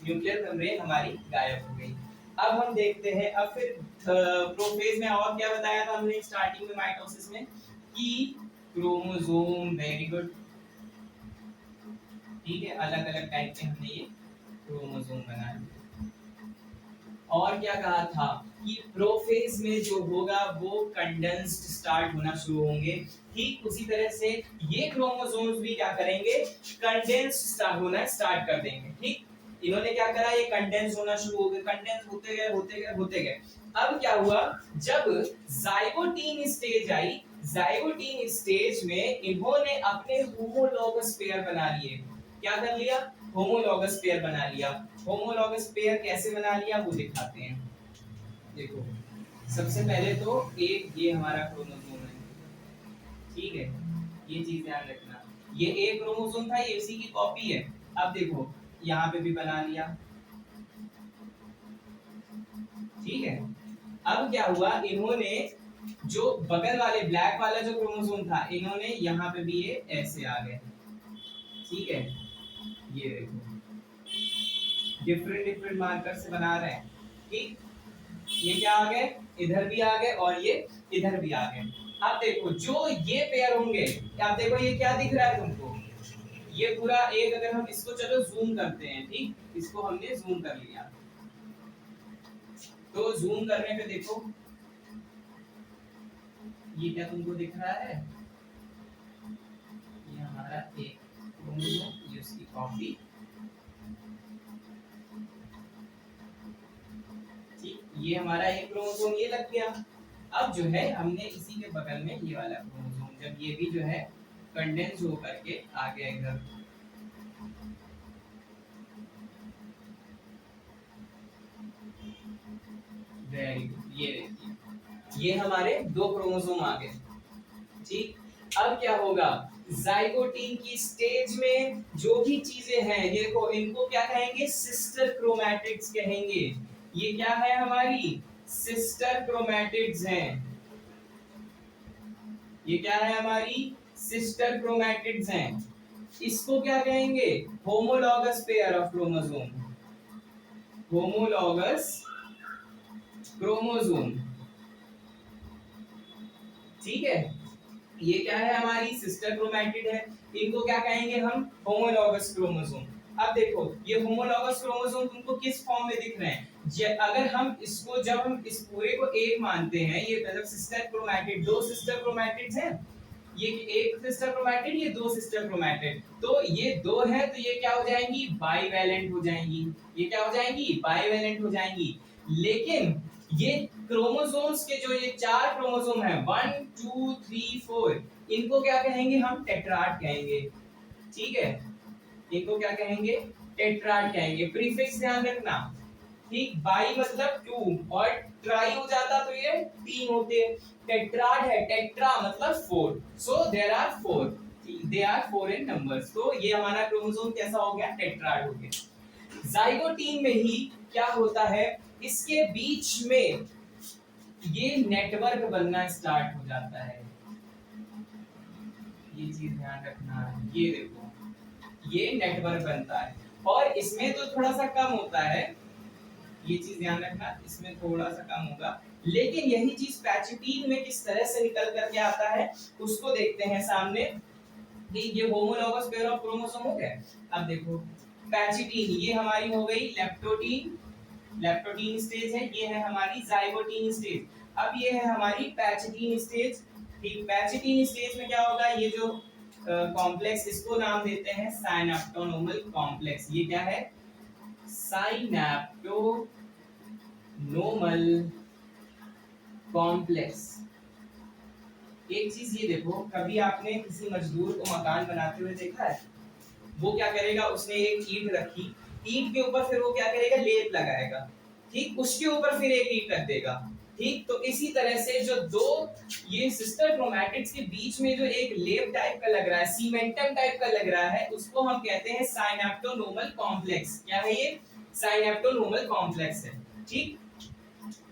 न्यूक्लियर मेम्ब्रेन हमारी गायब हो गई। अब हम देखते हैं, अब फिर प्रोफेज में और क्या बताया था हमने स्टार्टिंग में माइटोसिस में, कि क्रोमोसोम, वेरी गुड। ठीक है, अलग अलग टाइप के हमने ये क्रोमोसोम बनाए। और क्या कहा था कि प्रोफेज में जो होगा वो कंडेंस्ड स्टार्ट होना शुरू होंगे। ठीक उसी तरह से ये क्रोमोसोम्स भी क्या करेंगे, कंडेंस्ड स्टार्ट होना स्टार्ट कर देंगे। ठीक, इन्होंने क्या करा, ये कंडेंस होना शुरू हो गए, कंडेंस होते गए होते गए होते गए। अब क्या हुआ, जब zygotene stage I, zygotene stage में इन्होंने अपने होमोलॉगस पेयर बना लिए। क्या कर लिया, होमोलॉगस पेयर बना लिया। होमोलॉगस पेयर कैसे बना लिया वो दिखाते हैं। देखो, सबसे पहले तो एक ये हमारा क्रोमोसोम है। ठीक है, ये चीज ध्यान रखना, ये एक क्रोमोसोम था, ये इसी की कॉपी है। अब देखो यहाँ पे भी बना लिया। ठीक है, अब क्या हुआ, इन्होंने जो बगल वाले ब्लैक वाला जो क्रोमोसोम था, इन्होंने यहाँ पे भी ये ऐसे आ गए। ठीक है, ये देखो डिफरेंट डिफरेंट मार्कर से बना रहे हैं। ठीक, ये क्या आ गए, इधर भी आ गए और ये इधर भी आ गए। अब देखो जो ये पेयर होंगे, अब देखो ये क्या दिख रहा है तुमको, ये पूरा एक, अगर हम इसको चलो जूम करते हैं, ठीक, इसको हमने जूम कर लिया, तो जूम करने पे देखो ये क्या तुमको दिख रहा है, ये हमारा एक क्रोमोसोम, ये उसकी कॉपी, ठीक, ये हमारा एक क्रोमोसोम ये लग गया। अब जो है हमने इसी के बगल में ये वाला क्रोमोसोम, जब ये भी जो है कंडेंस हो करके आ गया इधर, वेरी गुड, ये देखिए ये हमारे दो क्रोमोसोम आ गए, ठीक। अब क्या होगा, जाइगोटीन की स्टेज में जो भी चीजें हैं, देखो इनको क्या कहेंगे, सिस्टर क्रोमैटिड्स कहेंगे। ये क्या है, हमारी सिस्टर क्रोमैटिड्स हैं, ये क्या है, हमारी सिस्टर क्रोमैटिड्स हैं। इसको क्या कहेंगे, homologous pair of chromosome, homologous chromosome, ठीक है। ये क्या है, हमारी सिस्टर क्रोमैटिड है, इनको क्या कहेंगे हम, होमोलॉगस क्रोमोसोम। अब देखो ये होमोलॉगस क्रोमोसोम तुमको किस फॉर्म में दिख रहे हैं, अगर हम इसको, जब हम इस पूरे को एक मानते हैं, ये मतलब सिस्टर क्रोमैटिड, दो सिस्टर क्रोमैटिड्स हैं, ये एक सिस्टर क्रोमैटिड, ये दो सिस्टर क्रोमैटिड, तो ये दो है, तो ये क्या हो जाएंगी, बाईवैलेंट हो जाएंगी, ये क्या हो जाएंगी, बाईवैलेंट हो जाएंगी। लेकिन ये क्रोमोसोम्स के जो ये चार क्रोमोसोम है, 1 2 3 4, इनको क्या कहेंगे हम, टेट्राड कहेंगे, ठीक है, इनको क्या कहेंगे, टेट्राड कहेंगे। प्रीफिक्स ध्यान रखना, ठीक, बाई मतलब टू, और ट्राई हो जाता तो ये तीन होते, टेट्राड है, टेट्रा मतलब four, so there are four, they are four in numbers, तो ये हमारा क्रोमोसोम कैसा हो गया, टेट्राड हो गया। जाइगोटीन में ही क्या होता है, इसके बीच में ये नेटवर्क बनना स्टार्ट हो जाता है, ये चीज ध्यान रखना, ये देखो ये नेटवर्क बनता है, और इसमें तो थोड़ा सा कम होता है, ये चीज ध्यान रखना, इसमें थोड़ा सा कम होगा, लेकिन यही चीज पैचिटीन में किस तरह से निकल करके आता है उसको देखते हैं सामने। ये होमोलॉगस पेयर ऑफ क्रोमोसोम हो गए। अब देखो पैचिटीन, ये हमारी हो गई लेप्टोटीन, लेप्टोटीन स्टेज है, ये है हमारी जाइगोटीन स्टेज। अब ये है हमारी पैचिटीन स्टेज, ठीक, पैचिटीन स्टेज में क्या होगा, ये जो कॉम्प्लेक्स, इसको नाम देते हैं साइनेप्टोनोमल कॉम्प्लेक्स, ये क्या है, साइनेप्टोनोमल कॉम्प्लेक्स। एक चीज ये देखो, कभी आपने किसी मजदूर को मकान बनाते हुए देखा है, वो क्या करेगा, उसने एक ईंट रखी, ईंट के ऊपर फिर वो क्या करेगा, लेप लगाएगा, ठीक, उसके ऊपर फिर एक ईंट रख देगा, ठीक, तो इसी तरह से जो दो ये सिस्टर क्रोमैटिड्स के बीच में जो एक लेप टाइप का लग रहा है, सीमेंटम टाइप का लग रहा है, उसको हम कहते हैं साइनेप्टोनोमल कॉम्प्लेक्स। क्या है ये, साइनेप्टोनोमल कॉम्प्लेक्स है, ठीक।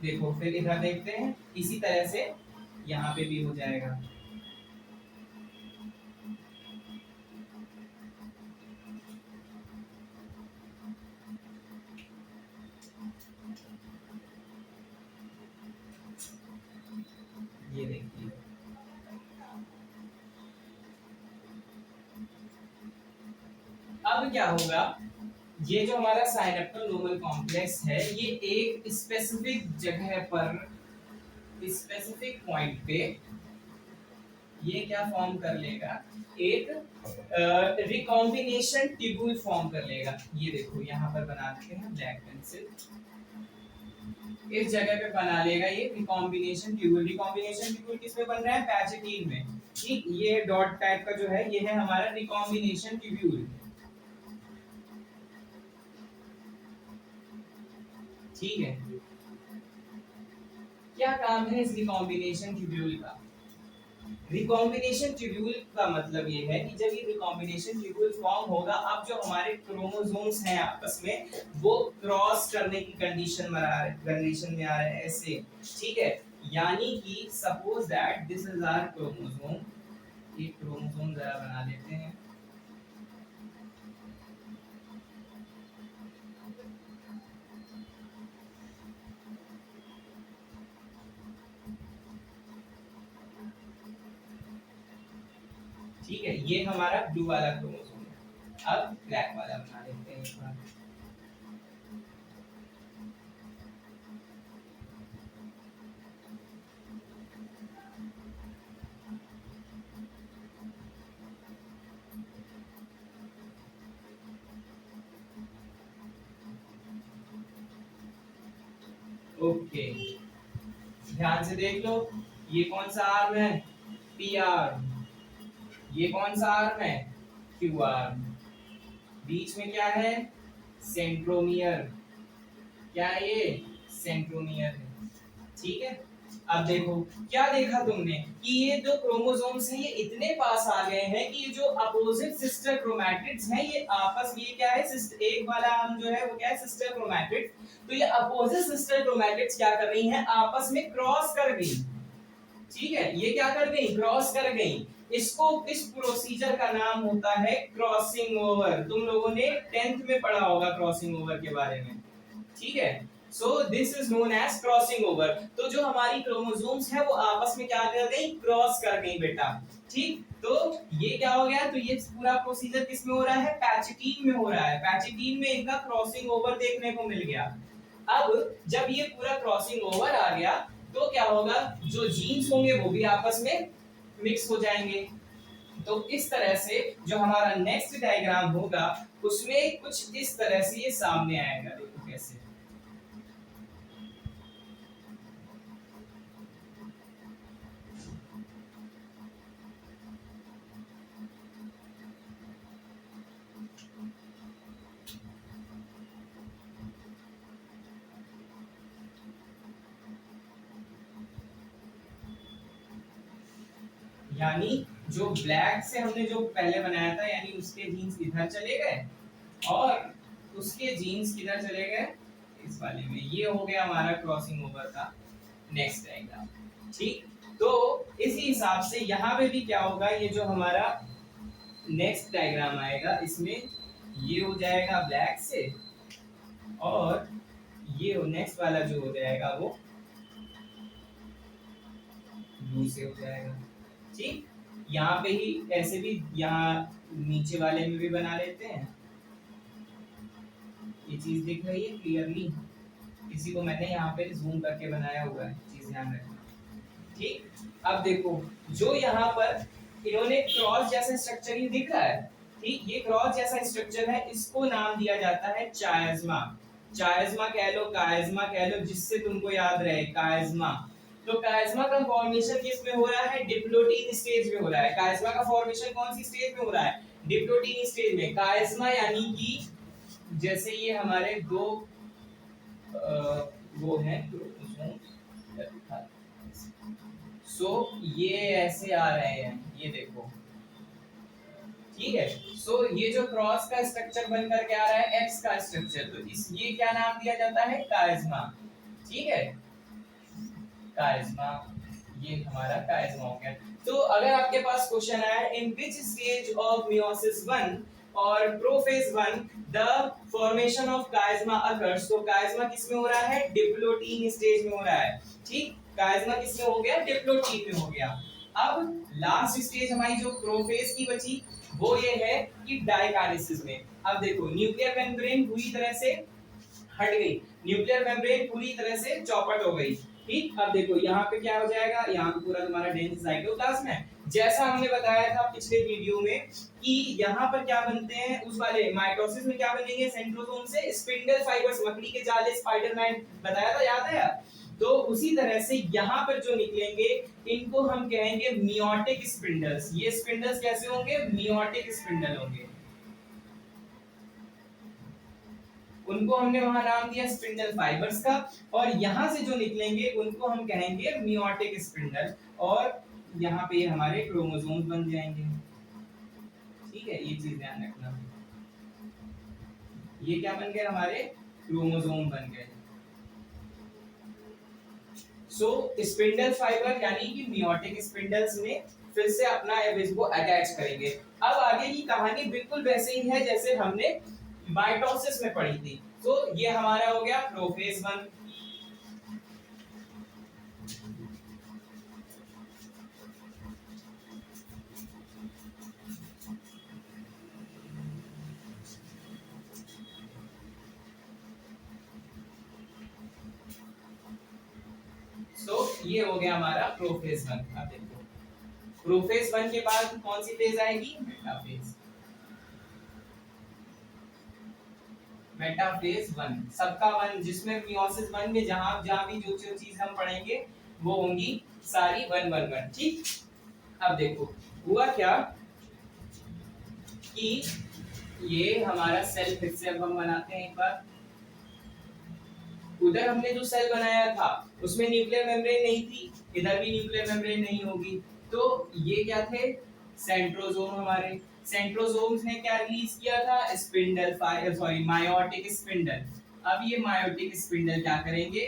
देखो फिर इधर देखते हैं, इसी तरह से यहाँ पे भी हो जाएगा, ये देखिए अब क्या होगा, ये जो हमारा साइनेप्टोनोमल कॉम्प्लेक्स है, ये एक स्पेसिफिक जगह पर, स्पेसिफिक पॉइंट पे ये क्या फॉर्म कर लेगा, एक रिकॉम्बिनेशन ट्यूब्यूल फॉर्म कर लेगा। ये देखो यहाँ पर बना देते हैं ब्लैक पेंसिल, इस जगह पे बना लेगा ये रिकॉम्बिनेशन ट्यूब्यूल। रिकॉम्बिनेशन ट्यूब्यूल किस में बन रहा है, पैचिटीन में, ठीक, ये डॉट टाइप का जो है, ये है हमारा रिकॉम्बिनेशन ट्यूब्यूल, ठीक है। क्या काम है इस रिकॉम्बिनेशन ट्यूब्यूल का, रिकॉम्बिनेशन ट्यूब्यूल का मतलब ये है कि जब ये रिकॉम्बिनेशन ट्यूब्यूल फॉर्म होगा, अब जो हमारे क्रोमोसोम्स हैं आपस में, वो क्रॉस करने की कंडीशन में आ रहे, कंडीशन में आ रहे हैं ऐसे, ठीक है। यानी कि suppose that this is our chromosome, एक क्रोमोसोम जरा बना लेते हैं, ठीक है, ये हमारा ब्लू वाला क्रोमोसोम है। अब ब्लैक वाला बना लेते हैं एक बार। ओके, ध्यान से देख लो, ये कौन सा आर्म है, पी आर्म, ये कौन सा आर्म है, क्यू आर्म, बीच में क्या है, सेंट्रोमियर, क्या है ये, सेंट्रोमियर है। ठीक है, अब देखो क्या देखा तुमने कि ये जो क्रोमोसोम्स हैं ये इतने पास आ गए हैं कि ये जो अपोजिट सिस्टर क्रोमैटिड्स हैं ये आपस में, ये क्या है, एक वाला हम जो है वो क्या है, सिस्टर क्रोमैटिड, तो ये अपोजिट सिस्टर क्रोमैटिड्स क्या कर रही हैं, आपस में क्रॉस कर गई। ठीक है, ये क्या कर गई, क्रॉस कर गई। इसको, इस प्रोसीजर का नाम होता है क्रॉसिंग ओवर। तुम लोगों ने 10th में पढ़ा होगा क्रॉसिंग ओवर के बारे में। ठीक है, so this is known as crossing over. तो जो हमारी क्रोमोसोम्स है वो आपस में क्या कर गई, क्रॉस कर गई बेटा। ठीक, तो ये क्या हो गया, तो ये पूरा प्रोसीजर किस में हो रहा है, पैचिटीन में हो रहा है। पैचिटीन में इनका क्रॉसिंग ओवर देखने को मिल गया। अब जब ये पूरा क्रॉसिंग ओवर आ गया तो क्या होगा, जो जीन्स होंगे वो भी आपस में मिक्स हो जाएंगे। तो इस तरह से जो हमारा नेक्स्ट डायग्राम होगा उसमें कुछ इस तरह से ये सामने आएगा। देखो कैसे, यानी जो ब्लैक से हमने जो पहले बनाया था, यानी उसके जीन्स इधर चले गए और उसके जीन्स किधर चले गए, इस वाले में। ये हो गया हमारा क्रॉसिंग ओवर का नेक्स्ट डायग्राम। ठीक, तो इसी हिसाब से यहाँ पे भी क्या होगा, ये जो हमारा नेक्स्ट डायग्राम आएगा इसमें ये हो जाएगा ब्लैक से, और ये नेक्स्ट वाला जो हो जाएगा वो ब्लू से हो जाएगा। ठीक, यहाँ पे ही ऐसे भी, यहाँ नीचे वाले में भी बना लेते हैं। ये चीज दिख रही है क्लियरली, किसी को मैंने यहाँ पे जूम करके बनाया हुआ है, चीज ध्यान रखना। ठीक, अब देखो जो यहाँ पर इन्होंने क्रॉस जैसा स्ट्रक्चर ही दिख रहा है। ठीक, ये क्रॉस जैसा स्ट्रक्चर है, इसको नाम दिया जाता है चायज्मा। चायज्मा कह लो, कायज्मा कह लो, जिससे तुमको याद रहे, कायज्मा। तो कायज्मा का फॉर्मेशन किस में हो रहा है, डिप्लोटीन स्टेज में हो रहा है। कायज्मा का फॉर्मेशन कौन सी स्टेज में हो रहा है, डिप्लोटीन स्टेज में। कायज्मा यानी कि जैसे ये हमारे दो वो है, सो ये ऐसे आ रहे हैं, ये देखो। ठीक है, सो ये जो क्रॉस का स्ट्रक्चर बनकर के आ रहा है, एक्स का स्ट्रक्चर, तो इस ये क्या नाम दिया जाता है, कायज्मा। ठीक है, कायज्मा, ये हमारा कायज्मा हो गया। तो अगर आपके पास क्वेश्चन आया in which stage of meiosis 1 और prophase 1 the formation of chiasma occurs, तो कायज्मा किसमें हो रहा है, डिप्लोटीन स्टेज में हो रहा है। ठीक, कायज्मा किसमें हो गया, डिप्लोटीन में हो गया। अब लास्ट स्टेज हमारी जो प्रोफेज की बची वो ये है कि डाइकाइनेसिस में। अब देखो न्यूक्लियर मेम्ब्रेन पूरी तरह से हट गई, न्यूक्लियर मेम्ब्रेन पूरी तरह से चौपट हो गई। ठीक, अब देखो यहाँ पे क्या हो जाएगा, यहाँ पे पूरा तुम्हारा डेंस साइटोप्लाज्म है। जैसा हमने बताया था पिछले वीडियो में कि यहाँ पर क्या बनते हैं, उस वाले माइटोसिस में क्या बनेंगे, सेंट्रोसोम से स्पिंडल फाइबर्स, मकड़ी के जाले, स्पाइडरमैन बताया था, याद है। तो उसी तरह से यहाँ पर जो निकलेंगे इनको हम कहेंगे मियोटिक स्पिंडल्स। ये स्पिंडल्स कैसे होंगे, मियोटिक स्पिंडल होंगे। उनको हमने वहां नाम दिया स्पिंडल फाइबर्स का, और यहां से जो निकलेंगे उनको हम कहेंगे मियोटिक स्पिंडल, और यहाँ पे हमारे क्रोमोसोम्स बन जाएंगे। ठीक है, ये चीज ध्यान रखना, ये क्या बन गए, हमारे क्रोमोसोम बन गए। सो स्पिंडल फाइबर यानी कि मियोटिक स्पिंडल्स में फिर से अपना इसको अटैच करेंगे। अब आगे की कहानी बिल्कुल वैसे ही है जैसे हमने माइटोसिस में पढ़ी थी। तो ये हमारा हो गया प्रोफेज 1। ये हो गया हमारा प्रोफेज 1। अब देखो प्रोफेज 1 के बाद कौन सी फेज आएगी, मेटाफेज। मेटाफेज 1 सबका 1, जिसमें मियोसिस 1 में जहां जहां भी जो जो चीज हम पढ़ेंगे वो होंगी सारी 1 1 1। ठीक, अब देखो हुआ क्या कि ये हमारा सेल फिर से अब हम बनाते हैं एक बार। उधर हमने जो सेल बनाया था उसमें न्यूक्लियर मेम्ब्रेन नहीं थी, इधर भी न्यूक्लियर मेम्ब्रेन नहीं होगी, तो ये क्या थे, सेंट्रोसोम। हमारे सेंट्रोसोम्स ने क्या रिलीज किया था, spindle fibre, sorry meiotic spindle. अब ये मायोटिक स्पिंडल क्या करेंगे,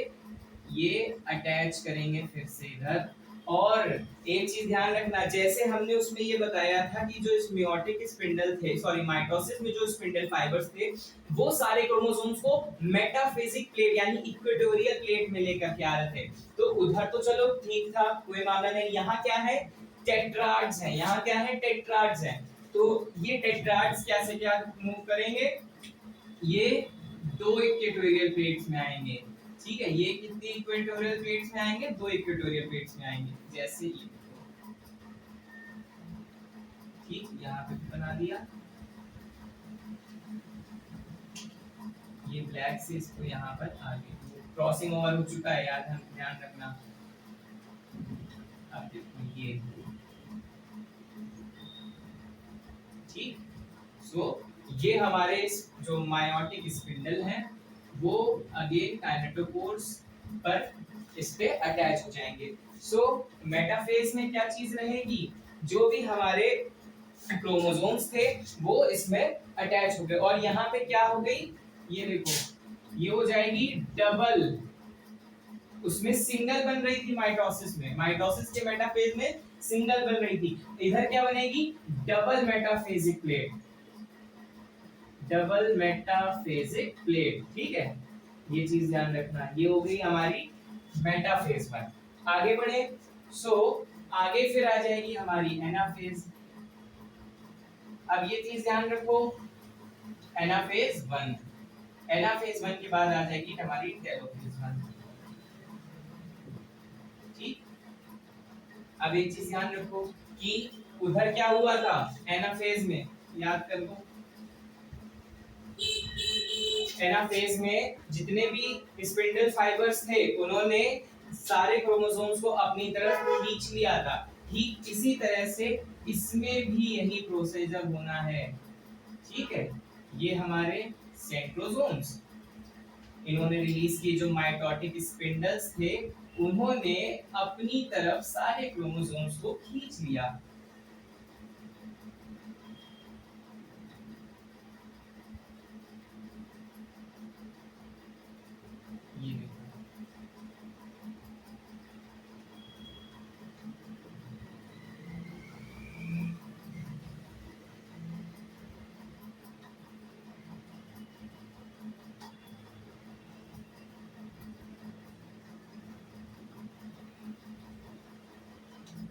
ये अटैच करेंगे फिर से इधर। और एक चीज ध्यान रखना, जैसे हमने उसमें ये बताया था कि जो इस मियोटिक स्पिंडल थे, सॉरी माइटोसिस में जो स्पिंडल फाइबर्स थे वो सारे क्रोमोसोम्स को मेटाफेजिक प्लेट यानी इक्वेटोरियल प्लेट में लेकर के आ रहे थे। तो उधर तो चलो ठीक था, कोई मामला नहीं। यहाँ क्या है, टेट्राड्स हैं, यहाँ क्या है, टेट्राड्स हैं। तो ये टेट्राड्स क्या से क्या मूव करेंगे, ये दो इक्वेटोरियल प्लेट्स में आएंगे। ठीक है, ये कितनी इक्वेटोरियल प्लेट्स में आएंगे, दो इक्वेटोरियल प्लेट्स में आएंगे, जैसे ये। ठीक, यहाँ पे बना दिया, ये ब्लैक से इसको यहाँ पर आगे क्रॉसिंग ओवर हो चुका है, याद, हम ध्यान रखना। अब देखो ये, ठीक, सो ये हमारे जो मायोटिक स्पिंडल हैं वो अगेन काइनेटोकोर्स पर इस पे अटैच हो जाएंगे। सो मेटाफेज में क्या चीज रहेगी, जो भी हमारे क्रोमोसोम्स थे वो इसमें अटैच हो गए। और यहाँ पे क्या हो गई, ये देखो ये हो जाएगी डबल। उसमें सिंगल बन रही थी माइटोसिस में, माइटोसिस के मेटाफेज में सिंगल बन रही थी, इधर क्या बनेगी, double metaphasic plate, double metaphasic plate. ठीक है, ये चीज ध्यान रखना। ये हो गई हमारी मेटाफेज 1। आगे बढ़े, सो आगे फिर आ जाएगी हमारी एनाफेज। अब ये चीज ध्यान रखो, एनाफेज 1, एनाफेज 1 के बाद आ जाएगी हमारी टेलोफेज 1। ठीक, अब एक चीज ध्यान रखो कि उधर क्या हुआ था एनाफेज में, याद कर लो। एनाफेज में जितने भी स्पिंडल फाइबर्स थे उन्होंने सारे क्रोमोसोम्स को अपनी तरफ खींच लिया था। ठीक इसी तरह से इसमें भी यही प्रोसीजर होना है। ठीक है, ये हमारे सेंट्रोसोम्स, इन्होंने रिलीज किए जो माइटोटिक स्पिंडल्स थे, उन्होंने अपनी तरफ सारे क्रोमोसोम्स को खींच लिया। ये देखो,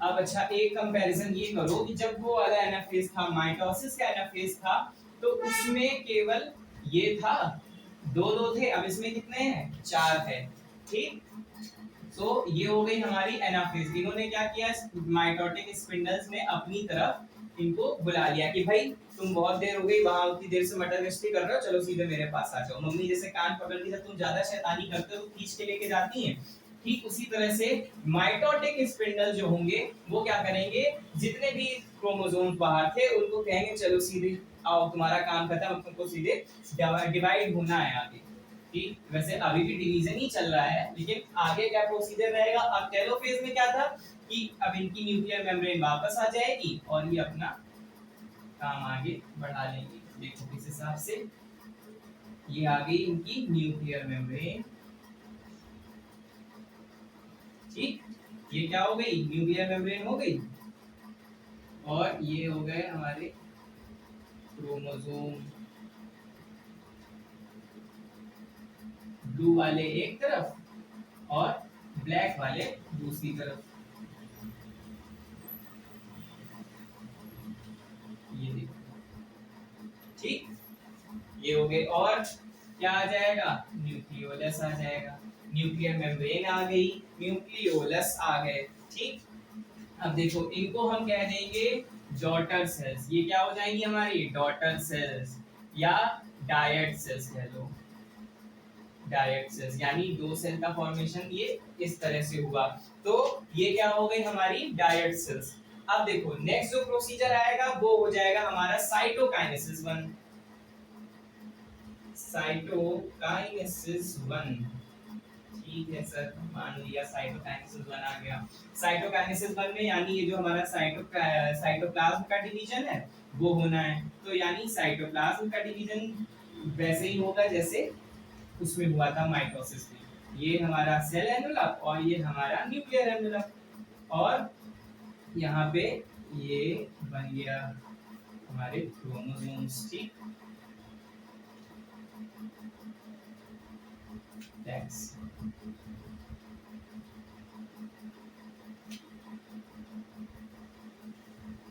अब अच्छा एक कंपैरिजन ये करो कि जब वो वाला एनाफेज था, माइटोसिस का एनाफेज था, तो उसमें केवल ये था, दो दो थे, अब इसमें कितने हैं, चार है। ठीक, सो ये हो गई हमारी एनाफेज। इन्होंने क्या किया, माइटोटिक स्पिंडल्स ने अपनी तरफ इनको बुला लिया कि भाई तुम बहुत देर हो गई वहां, उतनी देर से मटर गश्ती कर रहे हो, चलो सीधे मेरे पास आ जाओ। मम्मी जैसे कान पकड़ के जब तुम ज्यादा शैतानी करते हो खींच के लेके जाती हैं, ठीक उसी तरह से माइटोटिक स्पिंडल जो होंगे वो क्या करेंगे, जितने भी क्रोमोसोम्स बाहर थे उनको कहेंगे चलो सीधे आओ, तुम्हारा काम खत्म, अब तुमको सीधे डिवाइड होना है आगे। ठीक, वैसे अभी भी डिवीजन ही चल रहा है, लेकिन आगे क्या प्रोसीजर रहेगा। अब टेलोफेज में क्या था कि अब इनकी न्यूक्लियर मेम्ब्रेन वापस आ जाएगी और ये अपना काम आगे बढ़ा लेंगे। देखो किस हिसाब से, ये आ गई इनकी न्यूक्लियर मेम्ब्रेन। ठीक, ये क्या हो गई, न्यूक्लियर मेम्ब्रेन हो गई, और ये हो गए हमारे क्रोमोसोम। ब्लू वाले एक तरफ और ब्लैक वाले दूसरी तरफ। ये देखो, ठीक, ये हो गए। और क्या आ जाएगा, न्यूक्लियोलस आ जाएगा। न्यूक्लियर मेम्ब्रेन आ गई, न्यूक्लियोलस आ गए। ठीक, अब देखो इनको हम कह देंगे डॉटर सेल्स। ये क्या हो जाएंगी हमारी डॉटर सेल्स या डायड सेल्स कह लो, डायड सेल्स, यानी दो सेल का फॉर्मेशन ये इस तरह से हुआ, तो ये क्या हो गई हमारी डायड सेल्स। अब देखो नेक्स्ट जो प्रोसीजर आएगा वो हो जाएगा हमारा साइटोकाइनेसिस 1। साइटोकाइनेसिस 1, ठीक है सर, मान लिया साइटोकाइनेसिस 1 आ गया। साइटोकाइनेसिस 1 में यानी ये जो हमारा साइटोप्लाज्म का डिवीजन है वो होना है, तो यानी साइटोप्लाज्म का डिवीजन वैसे ही होगा जैसे उसमें हुआ था माइटोसिस में। ये हमारा सेल एनवेलप और ये हमारा न्यूक्लियर एनवेलप, और यहाँ पे ये बन गया हमारे क्रोमोसोम्स। ठीक,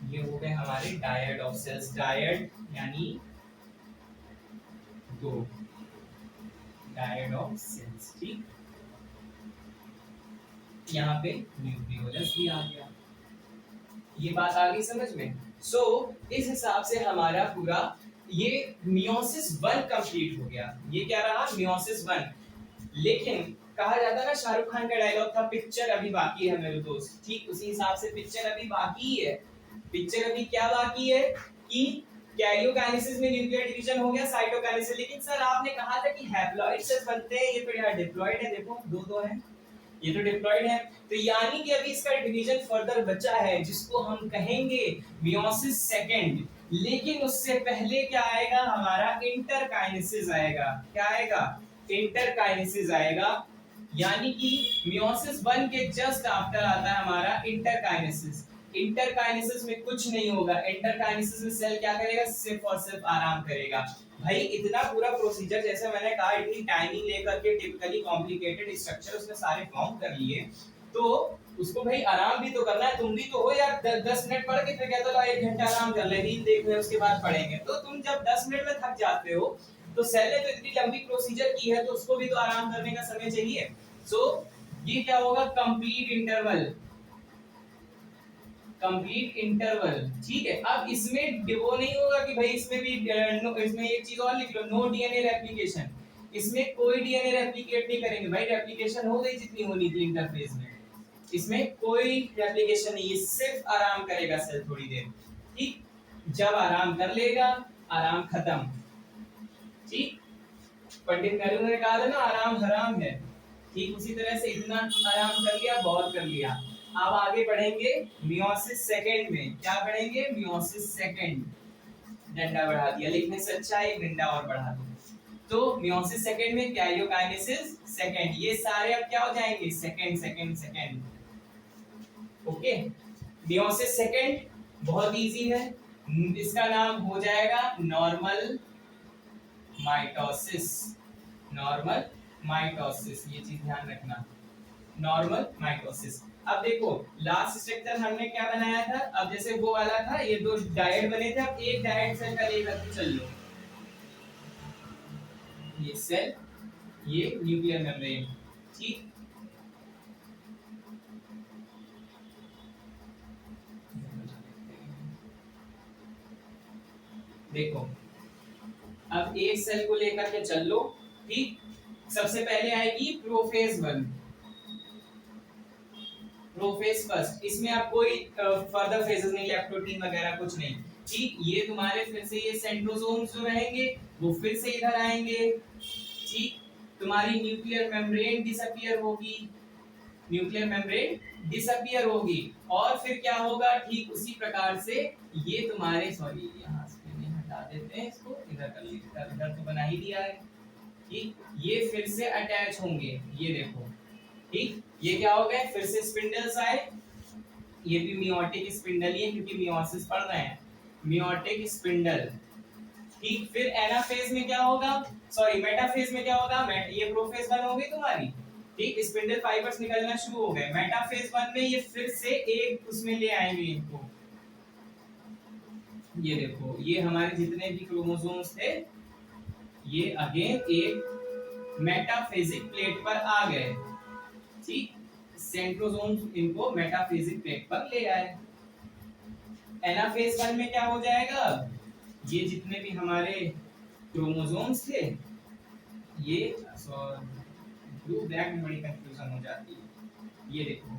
ये हो गए हमारे डायड ऑफ सेल्स। डायड यानी दो, डायड ऑफ सेल्स। ठीक, यहाँ पे न्यूक्लियोलस भी आ गया। ये बात आ गई समझ में? सो इस हिसाब से हमारा पूरा ये मियोसिस 1 कंप्लीट हो गया। ये क्या रहा? मियोसिस 1। लेकिन कहा जाता ना, शाहरुख खान का डायलॉग था, पिक्चर अभी बाकी है मेरे दोस्त। ठीक उसी हिसाब से पिक्चर अभी बाकी है। पिक्चर अभी क्या बाकी है कि कैरियोकाइनेसिस में न्यूक्लियर डिवीजन हो गया, साइटोकाइनेसिस। लेकिन सर आपने कहा था कि हैप्लॉइड सेल्स बनते हैं, ये तो यहाँ डिप्लॉइड है, देखो दो दो है, ये तो डिप्लॉइड है, तो यानी कि अभी इसका डिवीजन फर्दर बचा है जिसको हम कहेंगे मियोसिस सेकंड। लेकिन उससे पहले क्या आएगा हमारा इंटरकाइनेसिस आएगा। क्या आएगा? इंटरकाइनेसिस आएगा, यानी कि मियोसिस 1 के जस्ट आफ्टर आता है हमारा इंटरकाइनेसिस। इंटरकाइनेसिस में कुछ नहीं होगा, इंटरकाइनेसिस में सेल क्या करेगा? सिर्फ और सिर्फ आराम करेगा। भाई इतना पूरा प्रोसीजर, जैसे मैंने कहा, इतनी टाइमिंग लेकर के टिपिकली कॉम्प्लिकेटेड स्ट्रक्चर उसने सारे फॉर्म कर लिए, तो उसको भाई आराम भी तो करना है। तुम भी तो हो यार, 10 मिनट पढ़ के फिर कहते हो 1 घंटा आराम कर ले, रील देख ले उसके बाद पढ़ेंगे, तो तुम जब 10 मिनट में थक जाते हो, तो सेल ने तो इतनी लंबी प्रोसीजर की है तो उसको भी तो आराम करने का समय चाहिए। सो ये क्या होगा? Complete interval, complete interval. ठीक है, अब इसमें वो नहीं होगा कि भाई इसमें भी इसमें एक चीज और लिख लो, नो डीएनए रेप्लिकेशन। इसमें कोई डीएनए रेप्लिकेट नहीं करेंगे भाई, रेप्लिकेशन हो गई जितनी होनी थी इंटरफेस में, इसमें कोई रेप्लिकेशन नहीं, ये सिर्फ आराम करेगा सेल थोड़ी देर। ठीक, जब आराम कर लेगा आराम खत्म। ठीक, पंडित नेहरू ने कहा था ना, आराम हराम है। ठीक उसी तरह से इतना आराम कर लिया, बहुत कर लिया। अब आगे बढ़ेंगे मियोसिस सेकंड में। क्या बढ़ेंगे? Meiosis second. डंडा बढ़ा दिया, लिखने से अच्छा एक डंडा और बढ़ा दो। तो मियोसिस सेकंड में कैरियोकाइनेसिस सेकंड, ये सारे अब क्या हो जाएंगे? Second second second. Okay, meiosis second बहुत इजी है, इसका नाम हो जाएगा नॉर्मल माइटोसिस। नॉर्मल माइटोसिस, ये चीज ध्यान रखना, नॉर्मल माइटोसिस। अब देखो लास्ट स्ट्रक्चर हमने क्या बनाया था, अब जैसे वो वाला था, ये दो डायड बने थे, अब एक डायड सेल का लेकर के चल लो। ये सेल, ये न्यूक्लियर मेम्ब्रेन। ठीक, देखो अब एक सेल को लेकर के चल लो। ठीक, सबसे पहले आएगी प्रोफेज 1, प्रोफेज फर्स्ट। इसमें आप कोई फर्दर फेजेस नहीं, लेप्टोटीन वगैरह कुछ नहीं। ठीक, ये तुम्हारे फिर से ये सेंट्रोसोम्स जो रहेंगे वो फिर से इधर आएंगे। ठीक, तुम्हारी न्यूक्लियर मेम्ब्रेन डिसअपीयर होगी, न्यूक्लियर मेम्ब्रेन डिसअपीयर होगी, और फिर क्या होगा? ठीक उसी प्रकार से ये तुम्हारे, सॉरी यहाँ से हटा देते हैं इसको, इधर कर लेते, इधर तो बना ही दिया है। ठीक, ये फिर से अटैच होंगे, ये देखो। ठीक, ये क्या हो गए? फिर से स्पिंडल्स आए, ये भी मियोटिक स्पिंडल ही है क्योंकि मियोसिस पढ़ रहे हैं, मियोटिक स्पिंडल। ठीक, फिर एनाफेज में क्या होगा? सॉरी मेटाफेज में क्या होगा? ये प्रोफेज 1 हो गई तुम्हारी। ठीक, स्पिंडल फाइबर्स निकलना शुरू हो गए। मेटाफेज 1 में ये फिर से एक उसमें ले आएंगे इनको, ये देखो, ये हमारे जितने भी क्रोमोसोम्स थे, ये अगेन एक मेटाफेजिक प्लेट पर आ गए, ठीक, सेंट्रोसोम इनको मेटाफेजिक प्लेट पर ले आए। एनाफेज 1 में क्या हो जाएगा, ये जितने भी हमारे क्रोमोसोम्स थे, ये ब्लू ब्लैक में बड़ी कंफ्यूजन हो जाती है। ये देखो,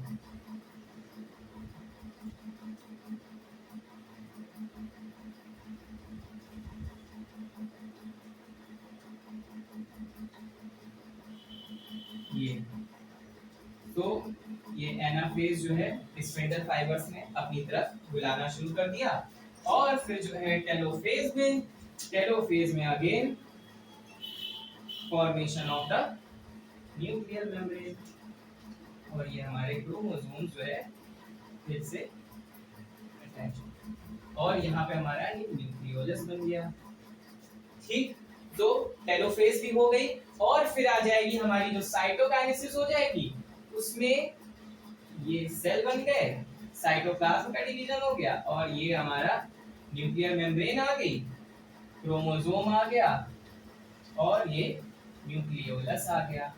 ये तो ये एनाफेज जो है स्पिंडल फाइबर्स ने अपनी तरफ बुलाना शुरू कर दिया। और फिर जो है टेलोफेज में again formation of the nuclear membrane, और ये हमारे क्रोमोसोम जो है फिर से अटैच, और यहाँ पे हमारा न्यूक्लियोलस बन गया, ठीक। तो टेलोफेज भी हो गई, और फिर आ जाएगी हमारी जो साइटोकाइनेसिस हो जाएगी, उसमें ये सेल बन गए, साइटोप्लाज्म का डिवीजन हो गया, और ये हमारा न्यूक्लियर मेम्ब्रेन आ गई, क्रोमोसोम आ गया, और ये न्यूक्लियोलस आ गया।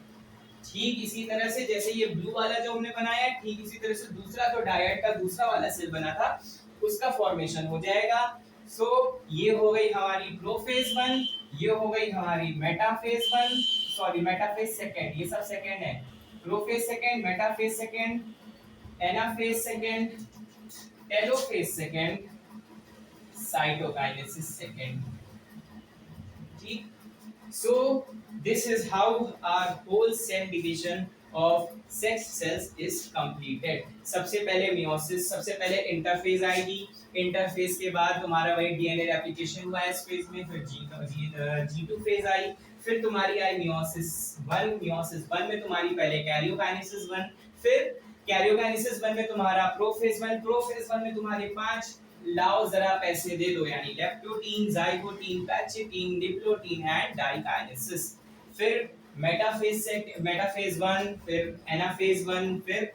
ठीक इसी तरह से जैसे ये ब्लू वाला जो हमने बनाया, ठीक इसी तरह से दूसरा जो डायट का दूसरा वाला सेल बना था, उसका फॉर्मेशन हो जाएगा। सो ये हो गई हमारी प्रोफेज 1, ये हो गई हमारी मेटाफेज 1, सॉरी मेटाफेज सेकंड, ये सब सेकंड है, prophase second, metaphase second, anaphase second, telophase second, cytokinesis second, ठीक। So this is how our whole cell division of sex cells is completed. सबसे पहले मियोसिस, सबसे पहले इंटरफेज आएगी, इंटरफेज के बाद तुम्हारा वही डीएनए रेप्लिकेशन हुआ इस फेज में, फिर G2 फेज आई, फिर तुम्हारी आई मियोसिस 1, मियोसिस 1 में तुम्हारी पहले कैरियोकाइनेसिस 1, फिर कैरियोकाइनेसिस 1 में तुम्हारा प्रोफेज 1, प्रोफेज 1 में तुम्हारे 5 लाओ जरा पैसे दे दो, यानी leptotene, zygotene, pachytene, diplotene and diakinesis. फिर मेटाफेज 1, फिर एनाफेज 1, फिर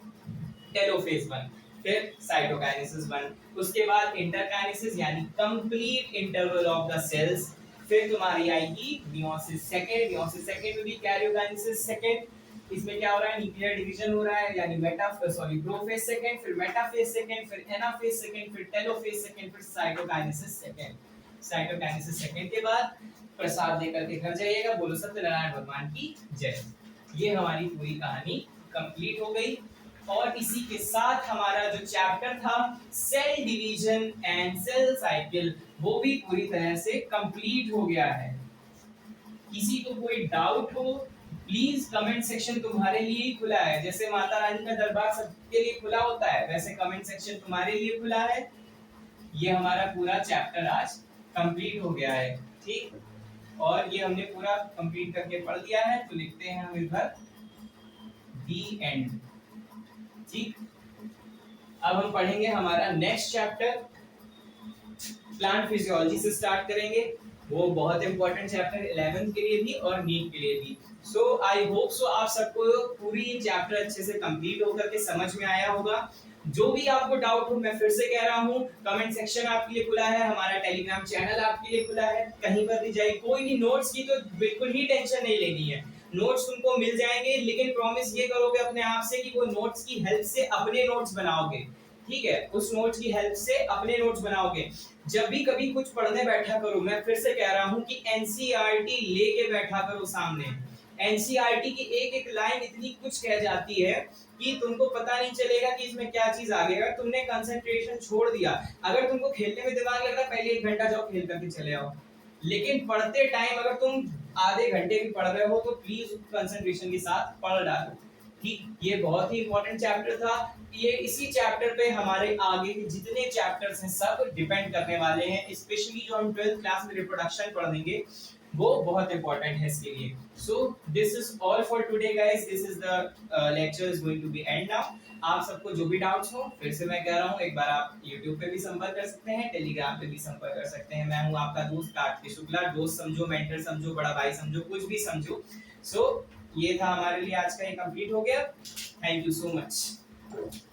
टेलोफेज 1, फिर साइटोकाइनेसिस 1, उसके बाद इंटरकाइनेसिस यानी complete interval of the cells, फिर तुम्हारी आएगी मियोसिस सेकंड, मियोसिस सेकंड में भी कैरियोकाइनेसिस सेकंड, इसमें क्या हो रहा है, न्यूक्लियर डिवीजन हो रहा है, यानी प्रोफेज सेकंड, फिर मेटाफेज सेकंड, फिर एनाफेज सेकंड, फिर टेलोफेज सेकंड, फिर साइटोकाइनेसिस सेकंड। साइटोकाइनेसिस सेकंड के बाद प्रसाद लेकर के घर जाइएगा, बोलो सत्यनारायण भगवान की जय। ये हमारी पूरी कहानी कंप्लीट हो गई, और इसी के साथ हमारा जो चैप्टर था cell division and cell cycle, वो भी पूरी तरह से कंप्लीट हो गया है। किसी को कोई डाउट हो, प्लीज कमेंट सेक्शन तुम्हारे लिए ही खुला है, जैसे माता रानी का दरबार सबके लिए खुला होता है, वैसे कमेंट सेक्शन तुम्हारे लिए खुला है। ये हमारा पूरा चैप्टर आज कंप्लीट हो गया है, ठीक, और ये हमने पूरा कंप्लीट करके पढ़ दिया है, तो लिखते हैं हम इधर दी एंड, ठीक। अब हम पढ़ेंगे हमारा नेक्स्ट चैप्टर, प्लांट फिजियोलॉजी से स्टार्ट करेंगे, वो बहुत इंपॉर्टेंट चैप्टर 11th के लिए भी और नीट के लिए भी। सो आई होप सो आप सबको पूरी चैप्टर अच्छे से कंप्लीट होकर के समझ में आया होगा। जो भी आपको डाउट हो, मैं फिर से कह रहा हूँ, कमेंट सेक्शन आपके लिए खुला है, हमारा टेलीग्राम चैनल आपके लिए खुला है, कहीं पर भी जाइए, कोई भी नोट्स की तो बिल्कुल ही टेंशन नहीं लेनी है, नोट्स तुमको मिल जाएंगे, लेकिन प्रॉमिस ये करोगे अपने आप से कि वो नोट्स की हेल्प से अपने नोट्स बनाओगे, ठीक है, उस नोट्स की हेल्प से अपने नोट्स बनाओगे। जब भी कभी कुछ पढ़ने बैठा करो, मैं फिर से कह रहा हूँ कि एनसीईआरटी लेके बैठा करो सामने, एनसीईआरटी की एक एक लाइन इतनी कुछ कह जाती है कि तुमको पता नहीं चलेगा कि इसमें क्या चीज आ गई। अगर तुमने कंसंट्रेशन छोड़ दिया, अगर तुमको खेलने में दिमाग लग रहा है, पहले 1 घंटा जाओ खेल करके चले आओ, लेकिन पढ़ते टाइम अगर तुम आधे घंटे भी पढ़ रहे हो तो प्लीज कंसंट्रेशन के साथ पढ़ डालो, ठीक। ये बहुत ही इंपॉर्टेंट चैप्टर था, ये इसी चैप्टर पे हमारे आगे के जितने चैप्टर्स हैं सब डिपेंड करने वाले हैं, स्पेशली जो हम 12th क्लास में रिप्रोडक्शन पढ़ेंगे वो बहुत इंपॉर्टेंट है इसके लिए। So this is all for today guys, this is the lecture is going to be end now. आप सबको जो भी डाउट्स हो, फिर से मैं कह रहा हूँ, एक बार आप YouTube पे भी संपर्क कर सकते हैं, टेलीग्राम पे भी संपर्क कर सकते हैं। मैं हूँ आपका दोस्त कार्तिक शुक्ला, दोस्त समझो, मेंटर समझो, बड़ा भाई समझो, कुछ भी समझो। सो ये था हमारे लिए आज का, ये कंप्लीट हो गया। Thank you so much.